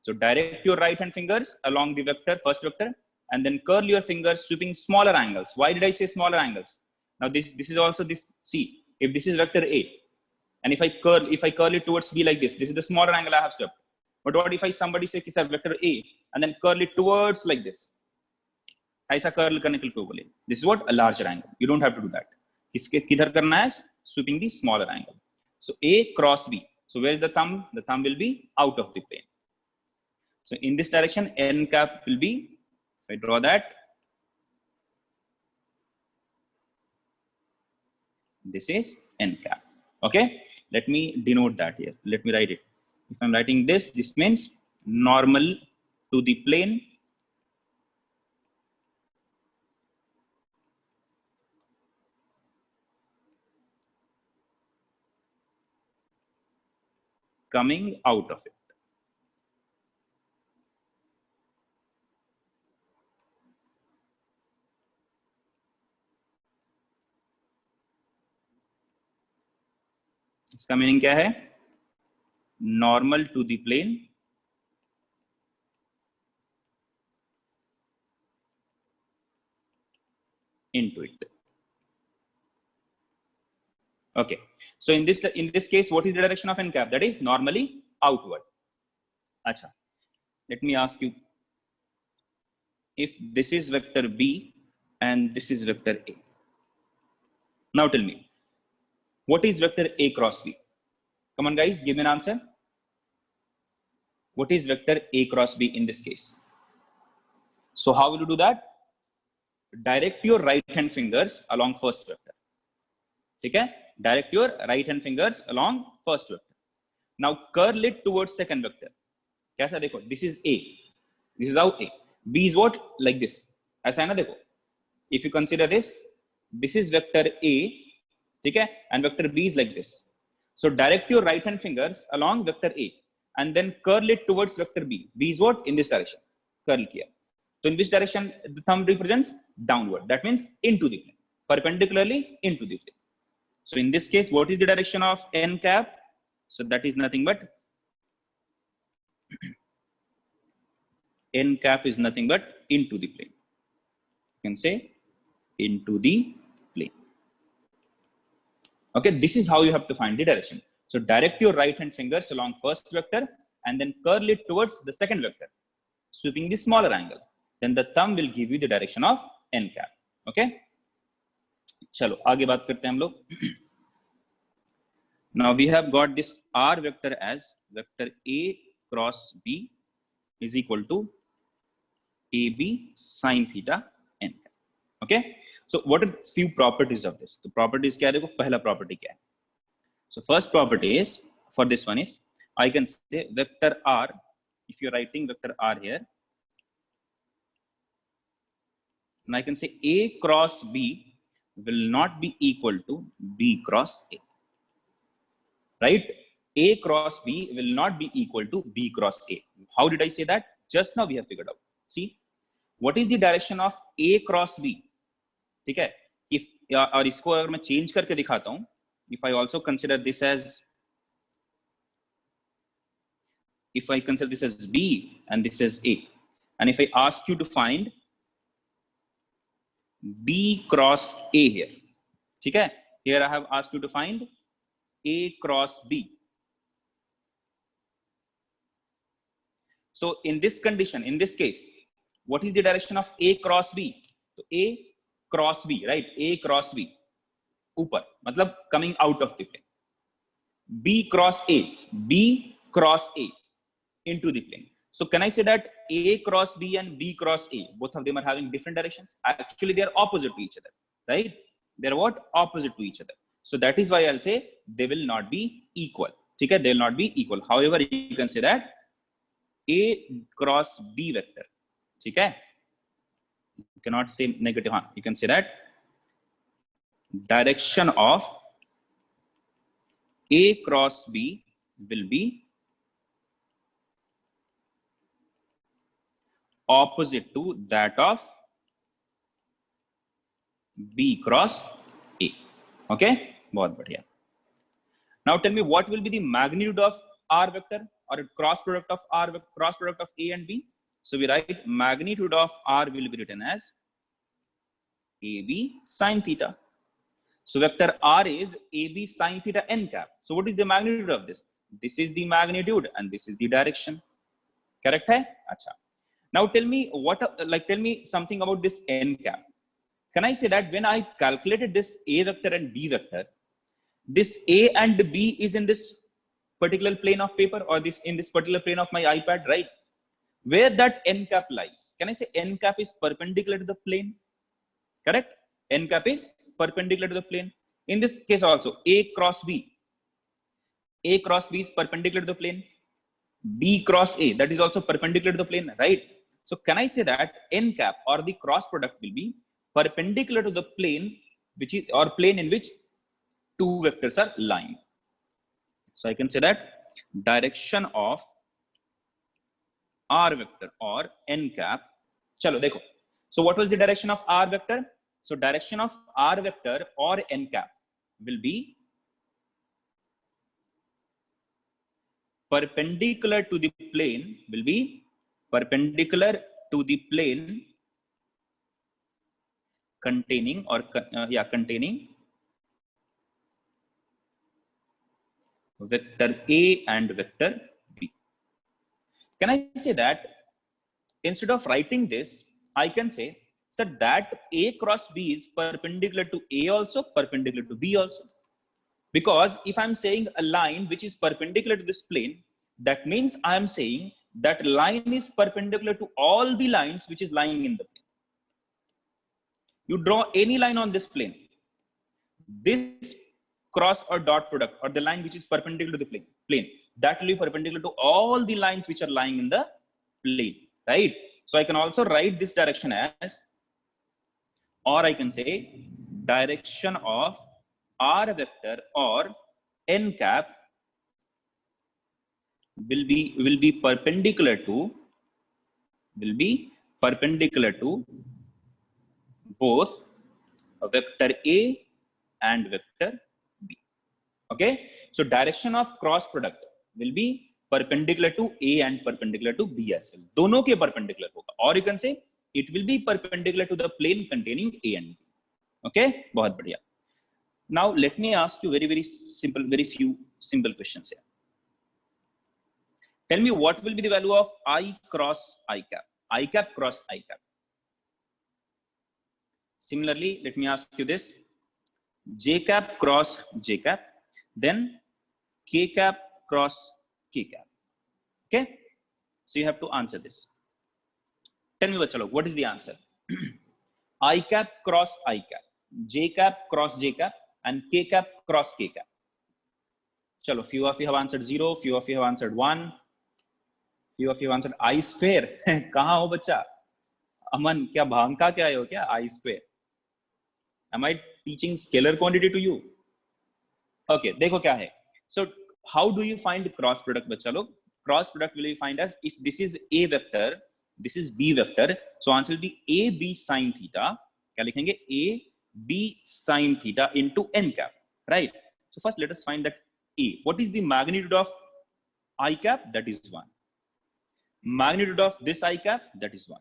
So direct your right hand fingers along the vector, first vector, and then curl your fingers sweeping smaller angles. Why did I say smaller angles? Now this is also this. See, if this is vector A, and if I curl it towards B like this is the smaller angle I have swept. But what if somebody say कि vector A and then curl it towards like this? ऐसा curl करने के लिए बोले. This is what? A larger angle. You don't have to do that. इसके किधर करना है? Sweeping the smaller angle. So A cross B. So where is the thumb? The thumb will be out of the plane. So in this direction, n cap will be, if I draw that, this is n cap. Okay, let me denote that here. Let me write it. If I'm writing this, this means normal to the plane coming out of it. इसका meaning क्या है? Normal to the plane into it. Okay, so in this case, what is the direction of n cap? That is normally outward. Acha, let me ask you, if this is vector B and this is vector A, now tell me, what is vector A cross B? Come on guys, give me an answer. What is vector A cross B in this case? So how will you do that? Direct your right hand fingers along first vector. Okay, direct your right hand fingers along first vector. Now curl it towards second vector. कैसा देखो, this is A, this is out A. B is what? Like this. ऐसा है ना देखो. If you consider this, this is vector A, ठीक है, and vector B is like this. So direct your right hand fingers along vector A and then curl it towards vector B. B is what? In this direction. Curl किया. So in which direction the thumb represents? Downward. That means into the plane, perpendicularly into the plane. So in this case, what is the direction of n cap? So that is nothing but n cap is nothing but into the plane. You can say into the plane. Okay, this is how you have to find the direction. So direct your right hand fingers along first vector and then curl it towards the second vector, sweeping the smaller angle. Then the thumb will give you the direction of n cap. Okay, चलो आगे बात करते हैं हम लोग. Now we have got this r vector as vector A cross B is equal to AB sin theta n. Okay, so what are few properties of this? The properties क्या है देखो, पहला property क्या है? So first property is, for this one is, I can say vector r, if you're writing vector r here, and I can say A cross B will not be equal to B cross A. Right? A cross B will not be equal to B cross A. How did I say that? Just now we have figured out. See, what is the direction of A cross B? ठीक है, if और इसको अगर मैं change करके दिखाता हूं, if I also consider this as, if I consider this as B and this is A, and if I ask you to find B cross A here, ठीक है, here I have asked you to find A cross B. So in this condition, in this case, what is the direction of A cross B? So A cross B, right? A cross B, ऊपर, मतलब coming out of the plane. B cross A, B cross A into the plane. So can I say that A cross B and B cross A, both of them are having different directions? Actually, they are opposite to each other, right? They're what? Opposite to each other. So that is why I'll say they will not be equal. Okay, they will not be equal. However, you can say that A cross B vector. Okay, you cannot say negative. You can say that direction of A cross B will be opposite to that of B cross A. Okay, बहुत बढ़िया. Now tell me what will be the magnitude of R vector or cross product of cross product of A and B. So we write magnitude of R will be written as AB sine theta. So vector R is AB sine theta n cap. So what is the magnitude of this? This is the magnitude and this is the direction. Correct hai? Acha. Now tell me tell me something about this n cap. Can I say that when I calculated this A vector and B vector, this A and B is in this particular plane of paper or this in this particular plane of my iPad, right? Where that n cap lies. Can I say n cap is perpendicular to the plane? Correct? N cap is perpendicular to the plane. In this case also, A cross B. A cross B is perpendicular to the plane. B cross A, that is also perpendicular to the plane, right? So can I say that n cap or the cross product will be perpendicular to the plane, which is or plane in which two vectors are lying? So I can say that direction of R vector or n cap. Chalo dekho. So what was the direction of R vector? So direction of R vector or n cap will be perpendicular to the plane, containing vector A and vector B. Can I say that instead of writing this, I can say that A cross B is perpendicular to A also, perpendicular to B also. Because if I'm saying a line which is perpendicular to this plane, that means I am saying that line is perpendicular to all the lines which is lying in the plane. You draw any line on this plane, this cross or dot product or the line which is perpendicular to the plane, that will be perpendicular to all the lines which are lying in the plane, right? So I can also write this direction as, or I can say direction of R vector or n cap will be perpendicular to both vector A and vector B. Okay, so direction of cross product will be perpendicular to A and perpendicular to B as well. दोनों के perpendicular होगा. Or you can say it will be perpendicular to the plane containing A and B. Okay, बहुत बढ़िया. Now let me ask you very few simple questions here. Tell me what will be the value of I cross I cap, I cap cross I cap. Similarly, let me ask you this: J cap cross J cap, then K cap cross K cap. Okay, so you have to answer this. Tell me what is the answer? I cap cross I cap, J cap cross J cap, and K cap cross K cap. Chalo, few of you have answered 0, few of you have answered 1, few of you have answered I square. कहाँ हो बच्चा? अमन, क्या भांका क्या आए हो क्या? I square. Am I teaching scalar quantity to you? Okay, देखो क्या है. So how do you find cross product बच्चा लोग? Cross product will be find as if this is A vector, this is B vector. So answer will be A B sine theta. क्या लिखेंगे? A B sine theta into n cap, right? So first let us find that A. What is the magnitude of I cap? That is 1. Magnitude of this I cap? That is 1.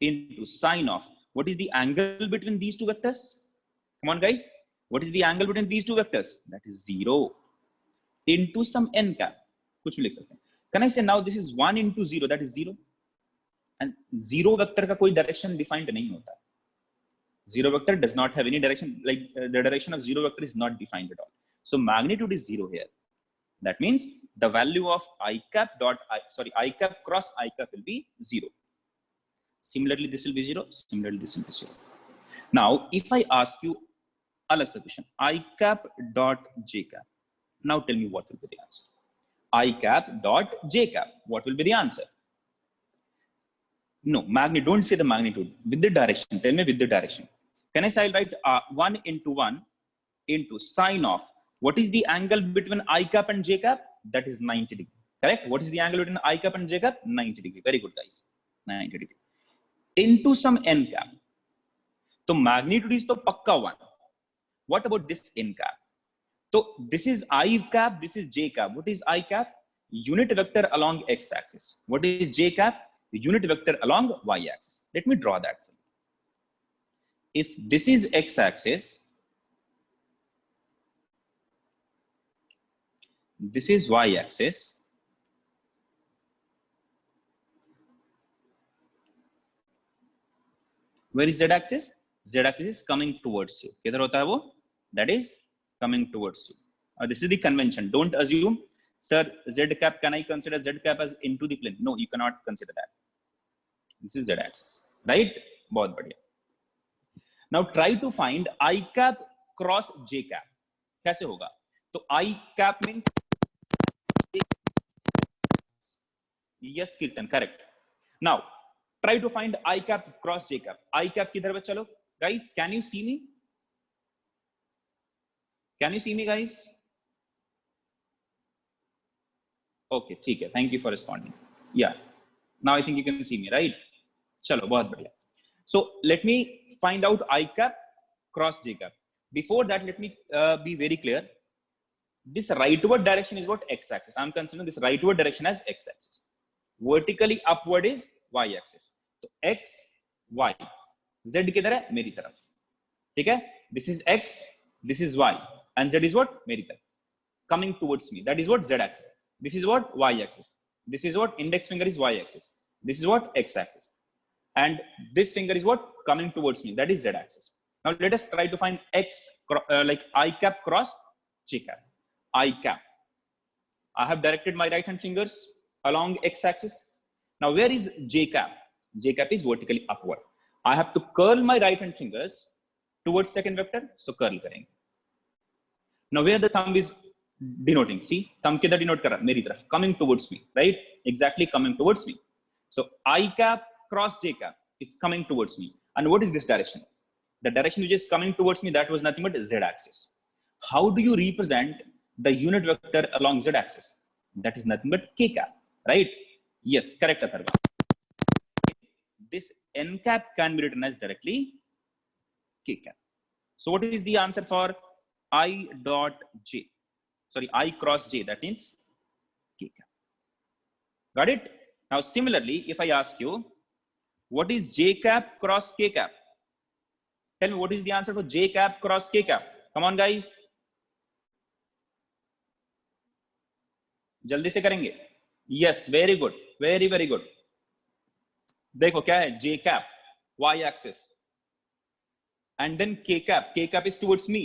Into sine of, what is the angle between these two vectors? Come on guys, what is the angle between these two vectors? That is 0. Into some n cap. कुछ भी लिख सकते हैं. Can I say now this is 1 into 0, that is 0? And 0 vector का कोई direction defined नहीं होता. 0 vector does not have any direction, like the direction of 0 vector is not defined at all. So magnitude is 0 here. That means the value of I cap cross I cap will be 0. Similarly, this will be 0. Similarly, this will be 0. Now, if I ask you alag sa question, I cap dot J cap. Now tell me what will be the answer. I cap dot J cap. What will be the answer? No, magnitude. Don't say the magnitude. With the direction. Tell me with the direction. Can I say write 1 into 1 into sine of, what is the angle between I cap and J cap? That is 90 degree. Correct? What is the angle between I cap and J cap? 90 degree. Very good, guys. 90 degree. Into some n cap. तो magnitude is तो पक्का 1. What about this n cap? तो this is I cap, this is j cap. What is I cap? Unit vector along x axis. What is j cap? Unit vector along y axis. Let me draw that for you. If this is x axis, this is y axis, where is z axis? Z axis is coming towards you. किधर होता है वो? That is coming towards you. This is the convention. Don't assume, sir, z cap, can I consider z cap as into the plane? No, you cannot consider that. This is z axis, right? बहुत बढ़िया. Now try to find I cap cross j cap. कैसे होगा? तो I cap means, yes Kirtan, correct. Now try to find I cap cross j cap. I cap किधर पे? चलो guys, can you see me? Can you see me guys? Okay, ठीक है, thank you for responding. Yeah, now I think you can see me, right? चलो बहुत बढ़िया. So let me find out I cap cross j cap. Before that, let me be very clear. This rightward direction is what? X axis. I'm considering this rightward direction as x axis. Vertically upward is y axis. तो x, y, z किधर है? मेरी तरफ. ठीक है? This is x, this is y, and z is what? मेरी तरफ. Coming towards me. That is what? Z axis. This is what? Y axis. This is what? Index finger is y axis. This is what? X axis. And this finger is what? Coming towards me. That is Z axis. Now let us try to find x, like I cap cross j cap. I cap. I have directed my right hand fingers along x axis. Now where is j cap? J cap is vertically upward. I have to curl my right hand fingers towards second vector. So curl करेंगे. Now where the thumb is denoting? See, thumb किधर denote कर रहा है? मेरी तरफ. Coming towards me, right? Exactly coming towards me. So I cap cross j cap. It's coming towards me. And what is this direction? The direction which is coming towards me, that was nothing but z axis. How do you represent the unit vector along z axis? That is nothing but k cap, right? Yes, correct, Atharva. This n cap can be written as directly k cap. So what is the answer for I dot j? Sorry, I cross j, that means k cap. Got it? Now similarly, if I ask you, what is j cap cross k cap? Tell me what is the answer for j cap cross k cap? Come on guys. जल्दी से करेंगे. Yes, very good, very very good. देखो क्या है? j cap, y axis, and then k cap. K cap is towards me.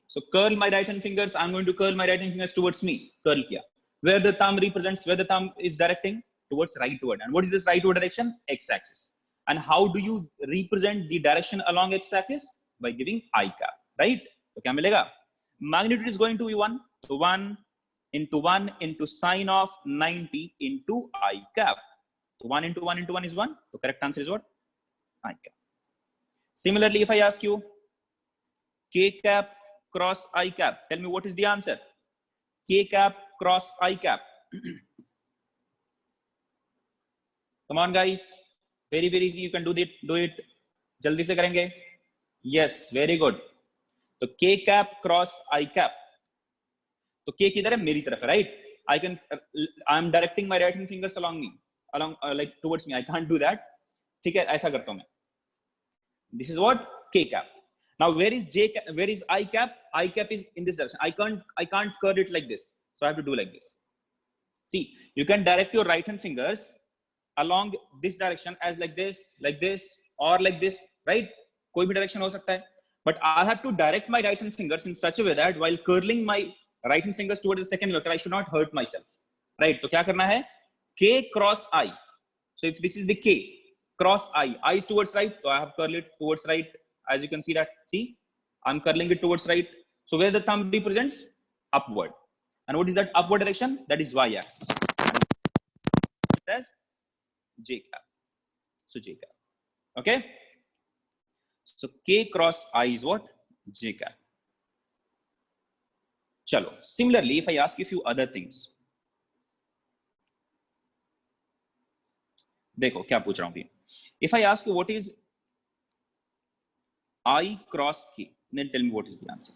So curl my right hand fingers. I'm going to curl my right hand fingers towards me. Curl किया. Where the thumb represents, where the thumb is directing towards rightward. And what is this rightward direction? X axis. And how do you represent the direction along x axis? By giving I cap, right? So क्या मिलेगा? Magnitude is going to be 1. So 1 into sine of 90 into I cap. So 1 into 1 into 1 is 1. So correct answer is what? I cap. Similarly, if I ask you k cap cross I cap, tell me what is the answer? K cap cross I cap. Come on guys, very very easy. You can do it. जल्दी से करेंगे. Yes, very good. तो k cap cross I cap. तो k किधर है? मेरी तरफ है, right? I am directing my right hand fingers along like towards me. I can't do that. ठीक है, ऐसा करता हूं मैं. This is what? K cap. Now where is j cap? Where is I cap? I cap is in this direction. I can't curl it like this. So I have to do like this. See, you can direct your right hand fingers along this direction as like this, or like this, right? कोई भी direction हो सकता है. But I have to direct my right hand fingers in such a way that while curling my right hand fingers towards the second vector, I should not hurt myself, right? तो क्या करना है? K cross I. So if this is the K cross I is towards right, so I have curled it towards right. As you can see that, see, I'm curling it towards right. So where the thumb represents? Upward. And what is that upward direction? That is y axis. As j cap. So j cap. Okay. So k cross I is what? J cap. Chalo. Similarly, if I ask you a few other things. देखो क्या पूछ रहा हूं. If I ask you what is I cross K. Then tell me what is the answer.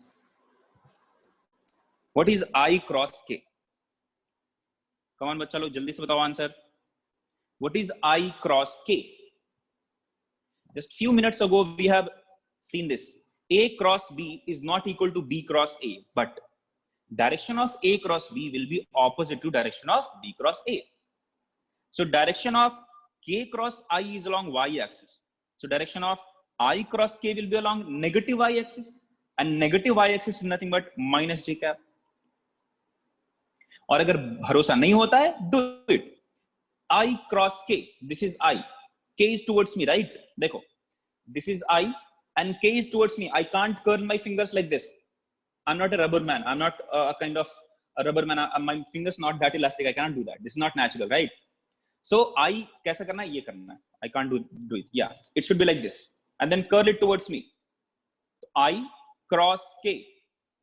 What is I cross K? Come on, बच्चा लोग जल्दी से बताओ answer. What is I cross K? Just few minutes ago we have seen this. A cross B is not equal to B cross A, but direction of A cross B will be opposite to direction of B cross A. So direction of K cross I is along Y axis. So direction of I cross K will be along negative Y axis, and negative Y axis is nothing but minus J cap. और अगर भरोसा नहीं होता है, do it. I cross K. This is I. K is towards me, right? देखो, this is I, and K is towards me. I can't curl my fingers like this. I'm not a rubber man. I'm not a kind of a rubber man. My fingers not that elastic. I cannot do that. This is not natural, right? So I कैसा करना है? ये करना है. I can't do it. Yeah, it should be like this, and then curl it towards me. I cross K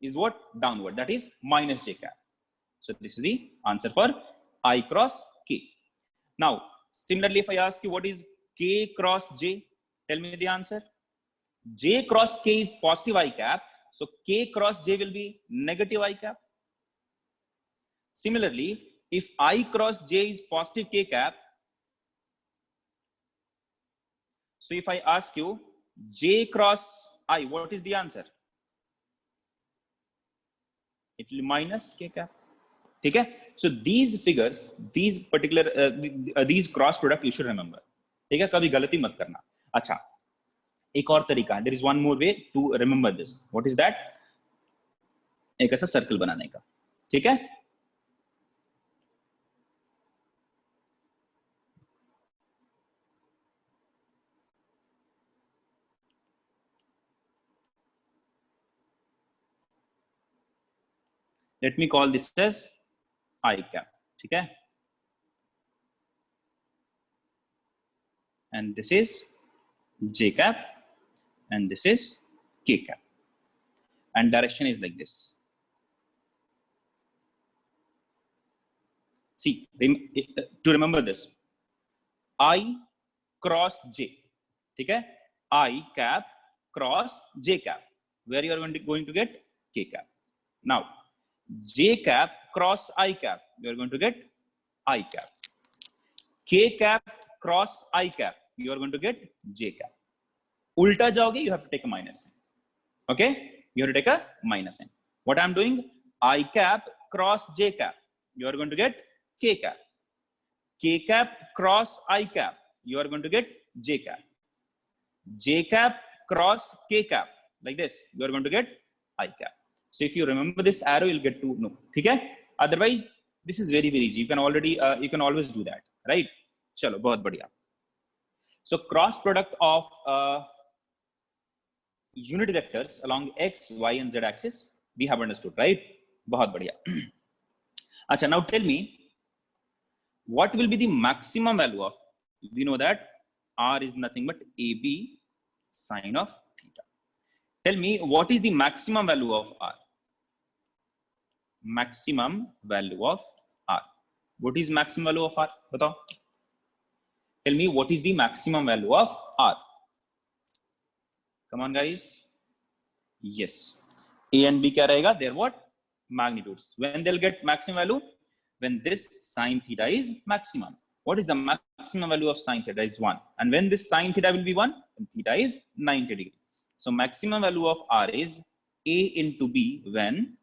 is what? Downward. That is minus J cap. So this is the answer for I cross K. Now, similarly, if I ask you what is K cross J, tell me the answer. J cross K is positive I cap. So K cross J will be negative I cap. Similarly, if I cross J is positive K cap, so if I ask you J cross I, what is the answer? It will be minus K cap. ठीक है. So these figures, these particular these cross product you should remember. ठीक है, कभी गलती मत करना. अच्छा, एक और तरीका है. There is one more way to remember this. What is that? एक ऐसा सर्कल बनाने का. ठीक है. Let me call this as I cap. ठीक है. And this is J cap, and this is K cap, and direction is like this. See, to remember this, I cross J. ठीक है. I cap cross J cap. Where you are going to get K cap. Now, J cap cross I cap, you are going to get I cap. K cap cross I cap, you are going to get J cap. Ulta jaoge, you have to take a minus sign. Okay, you have to take a minus sign. What I'm doing, I cap cross J cap, you are going to get K cap. K cap cross I cap, you are going to get J cap. J cap cross K cap, like this, you are going to get I cap. So if you remember this arrow, you'll get to know. Okay? Otherwise, this is very, very easy. You can always do that, right? Chalo, bahut badhiya. So cross product of unit vectors along x, y, and z axis, we have understood, right? Bahut badhiya. Acha, now tell me, what will be the maximum value of? We know that r is nothing but AB sine of theta. Tell me, what is the maximum value of r? Maximum value of r. What is maximum value of r? Batao. Tell me, what is the maximum value of r? Come on, guys. Yes. A and B kya rahega? They're what? Magnitudes. When they'll get maximum value? When this sine theta is maximum. What is the maximum value of sine theta? Is 1. And when this sine theta will be 1, then theta is 90 degrees. So maximum value of r is A into B when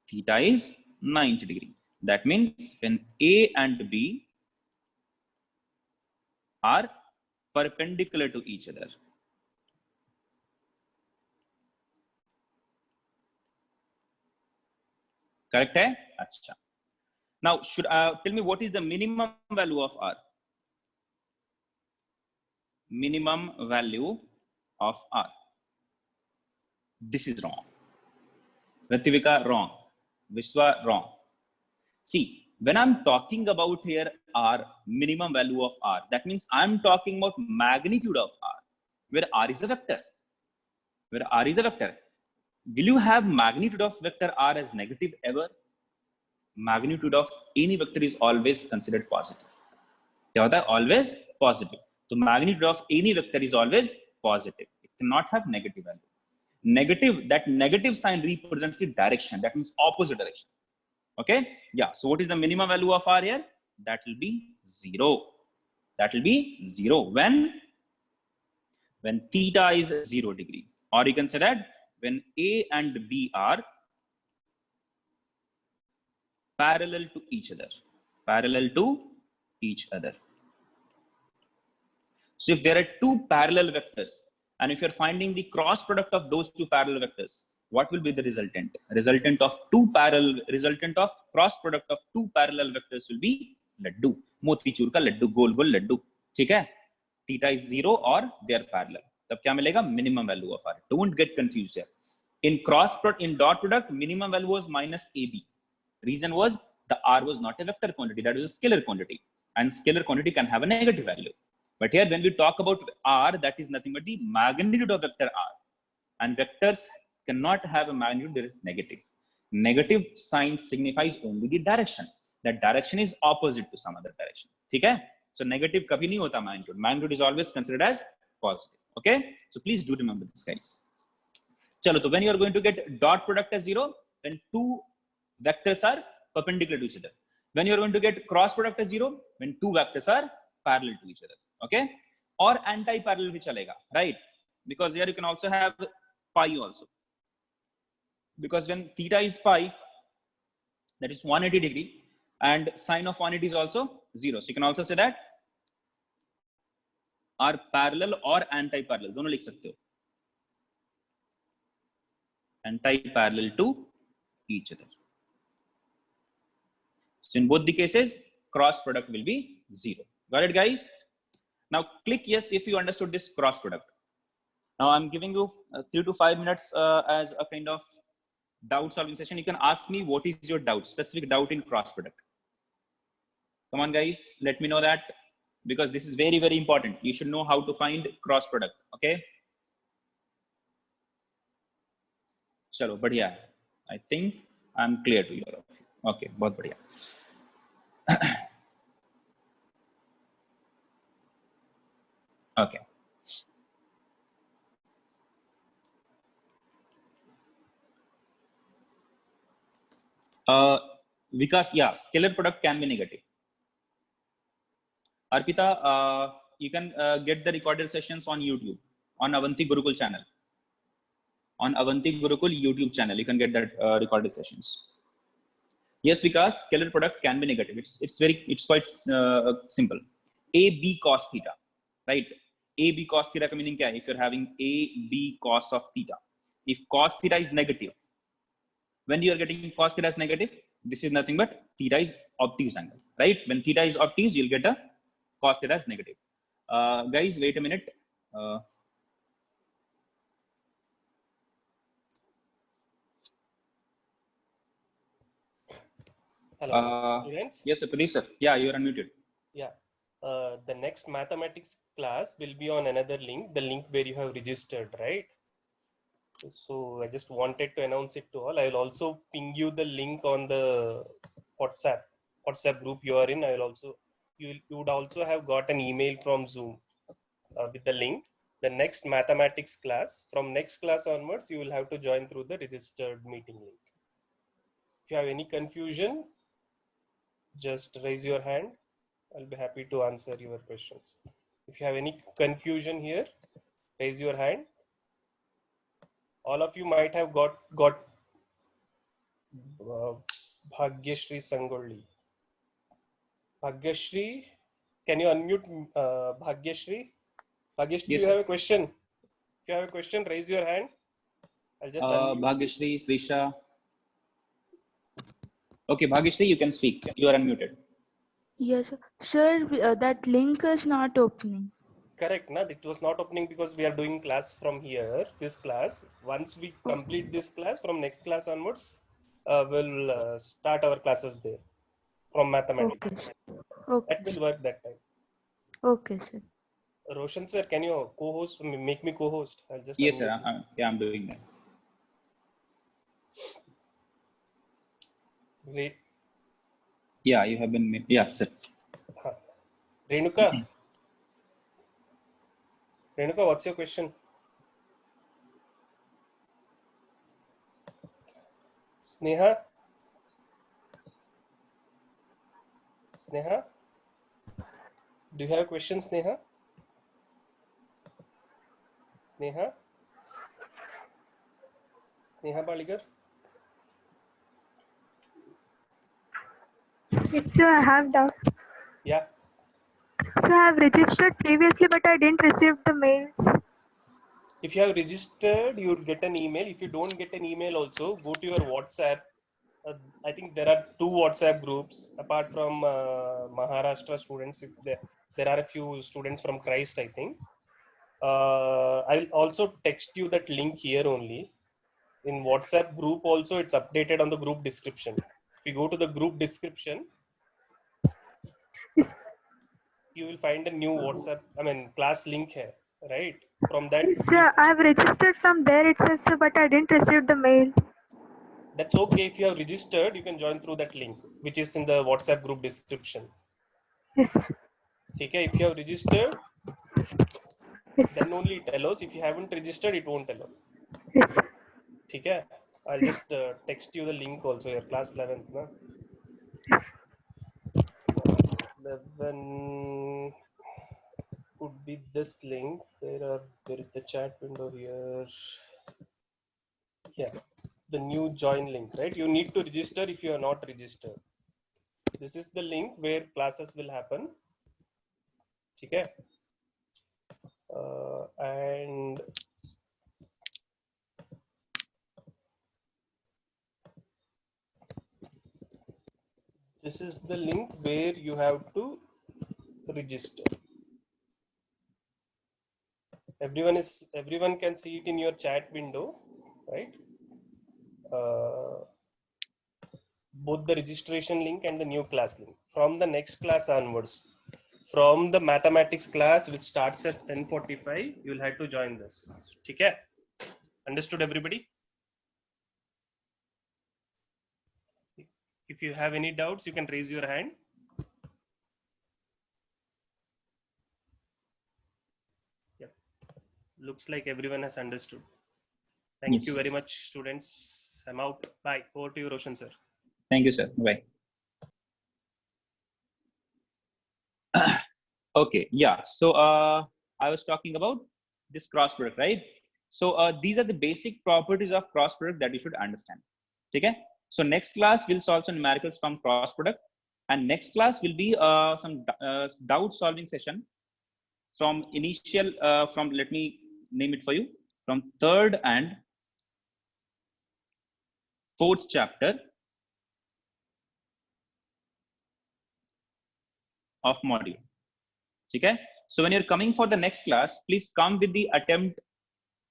theta is 90 degree. That means when A and B are perpendicular to each other. Correct hai? Achha. Now, tell me what is the minimum value of r? Minimum value of r. This is wrong. Rativika, wrong. Vishwa, wrong. See, when I'm talking about here r, minimum value of r, that means I'm talking about magnitude of r, where r is a vector. Where r is a vector. Will you have magnitude of vector r as negative ever? Magnitude of any vector is always considered positive. Always positive. So magnitude of any vector is always positive. cannot have negative value. That negative sign represents the direction. That means opposite direction. Okay. Yeah. So what is the minimum value of R here? That will be 0. That will be 0 when theta is 0 degree, or you can say that when A and B are parallel to each other. So if there are two parallel vectors, and if you're finding the cross product of those two parallel vectors, what will be the resultant? Resultant of cross product of two parallel vectors will be laddu. Motichoor का लड्डू, गोल गोल लड्डू. ठीक है? Theta is 0 or they are parallel. तब क्या मिलेगा? Minimum value of R. Don't get confused here. In dot product, minimum value was minus AB. Reason was the R was not a vector quantity, that was a scalar quantity, and scalar quantity can have a negative value. But here when we talk about R, that is nothing but the magnitude of vector R, and vectors cannot have a magnitude that is negative. Negative sign signifies only the direction. That direction is opposite to some other direction. Okay? So negative kabhi nahi hota magnitude. Magnitude is always considered as positive. Okay? So please do remember this, guys. Chalo, so when you are going to get dot product as 0, then two vectors are perpendicular to each other. When you are going to get cross product as 0, when two vectors are parallel to each other. Okay? Or anti-parallel bhi chalega, right? Because here you can also have pi also. Because when theta is pi, that is 180 degree, and sine of 180 is also 0. So you can also say that are parallel or anti-parallel. दोनों लिख सकते हो. Anti-parallel to each other. So in both the cases, cross product will be 0. Got it, guys? Now click yes if you understood this cross product. Now I'm giving you 3 to 5 minutes as a kind of doubt solving session. You can ask me what is your doubt, specific doubt in cross product. Come on, guys, let me know that, because this is very, very important. You should know how to find cross product. Okay. Chalo, badhiya. I think I'm clear to you. Okay, bahut badhiya. Okay. Vikas, yeah, scalar product can be negative. Arpita, you can get the recorded sessions on YouTube, on Avanti Gurukul channel. On Avanti Gurukul YouTube channel, you can get that recorded sessions. Yes, Vikas, scalar product can be negative. It's quite simple. A B cos theta, right? A B cos theta meaning kya? If you're having A B cos of theta, if cos theta is negative, when you are getting cos theta is negative, this is nothing but theta is obtuse angle, right? When theta is obtuse, you'll get a cos theta is negative. Guys, wait a minute. Hello, yes, sir, Pradeep sir. Yeah, you are unmuted. Yeah. The next mathematics class will be on another link, the link where you have registered, right? So I just wanted to announce it to all. I will also ping you the link on the WhatsApp group you are in. I will also, you would also have got an email from Zoom with the link. The next mathematics class, from next class onwards, you will have to join through the registered meeting link. If you have any confusion, just raise your hand. I'll be happy to answer your questions. If you have any confusion here, raise your hand. All of you might have got Bhagyashri Sangolli. Bhagyashri, can you unmute Bhagyashri? Bhagyashri, yes, do you have a question? If you have a question, raise your hand. I'll just unmute. Bhagyashri, Srisha. Okay, Bhagyashri, you can speak. You are unmuted. Yes, sir. That link is not opening. Correct, na? It was not opening because we are doing class from here, this class. Once we complete this class, from next class onwards, we'll start our classes there from mathematics. Okay. That will work that time. Okay, sir. Roshan sir, can you co-host, make me co-host? I'll just yes, sir. Yeah, I'm doing that. Great. Yeah, you have been. Yeah, sir. Renuka. Renuka, what's your question? Sneha? Sneha? Do you have a question, Sneha? Sneha? Sneha Baligar? Yes, sir, I have doubt. Yeah. So I have registered previously, but I didn't receive the mails. If you have registered, you'll get an email. If you don't get an email also, go to your WhatsApp. I think there are 2 WhatsApp groups apart from Maharashtra students. There are a few students from Christ, I think. I'll also text you that link here only. In WhatsApp group also, it's updated on the group description. If you go to the group description, Yes, you will find a new WhatsApp, class link here, right? From that, yes, sir, I have registered from there itself, sir, but I didn't receive the mail. that's okay. If you have registered, you can join through that link, which is in the WhatsApp group description. Yes, Okay, if you have registered, yes, then only it allows. If you haven't registered, it won't allow. yes, Okay, I'll just text you the link also. Your class 11th, na? yes. Class 11 could be this link. There is the chat window here. Yeah, the new join link, right? You need to register if you are not registered. This is the link where classes will happen. Okay, and this is the link where you have to register. Everyone can see it in your chat window, right? Both the registration link and the new class link. From the next class onwards, from the mathematics class which starts at 10:45, you'll have to join this. Okay? Understood, everybody? If you have any doubts, you can raise your hand. Yep. Looks like everyone has understood. Thank you Yes. very much, students. I'm out. Bye. Over to you, Roshan sir. Thank you, sir. Bye. Okay, yeah. So I was talking about this cross product, right? So these are the basic properties of cross product that you should understand. Okay. So next class we'll solve some numericals from cross product, and next class will be some doubt solving session from initial from, let me name it for you, from 3rd and 4th chapter of module. Okay. So when you're coming for the next class, please come with the attempt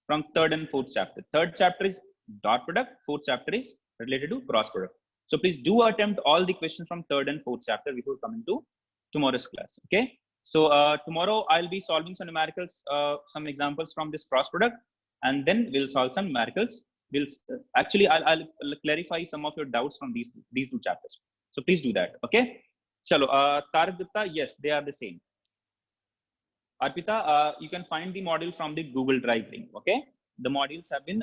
from 3rd and 4th chapter. 3rd chapter is dot product, 4th chapter is related to cross product. So please do attempt all the questions from 3rd and 4th chapter before coming to tomorrow's class. Okay. So tomorrow I'll be solving some numericals, some examples from this cross product, and then we'll solve some numericals. We'll actually I'll clarify some of your doubts from these two chapters. So please do that. Okay. Chalo, Tarak Gupta, yes, they are the same. Arpita, you can find the module from the Google Drive link. Okay, the modules have been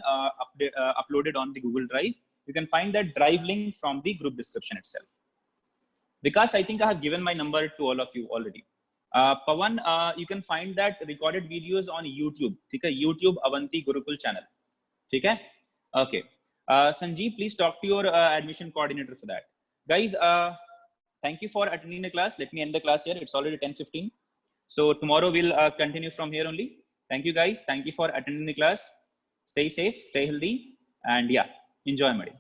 uploaded on the Google Drive. You can find that Drive link from the group description itself. Because I think I have given my number to all of you already. Pawan, you can find that recorded videos on YouTube. Okay, YouTube Avanti Gurukul channel. Okay. Okay. Sanjeev, please talk to your admission coordinator for that. Guys, thank you for attending the class. Let me end the class here. It's already 10:15. So tomorrow we'll continue from here only. Thank you guys. Thank you for attending the class. Stay safe, stay healthy, and yeah, enjoy, Madi.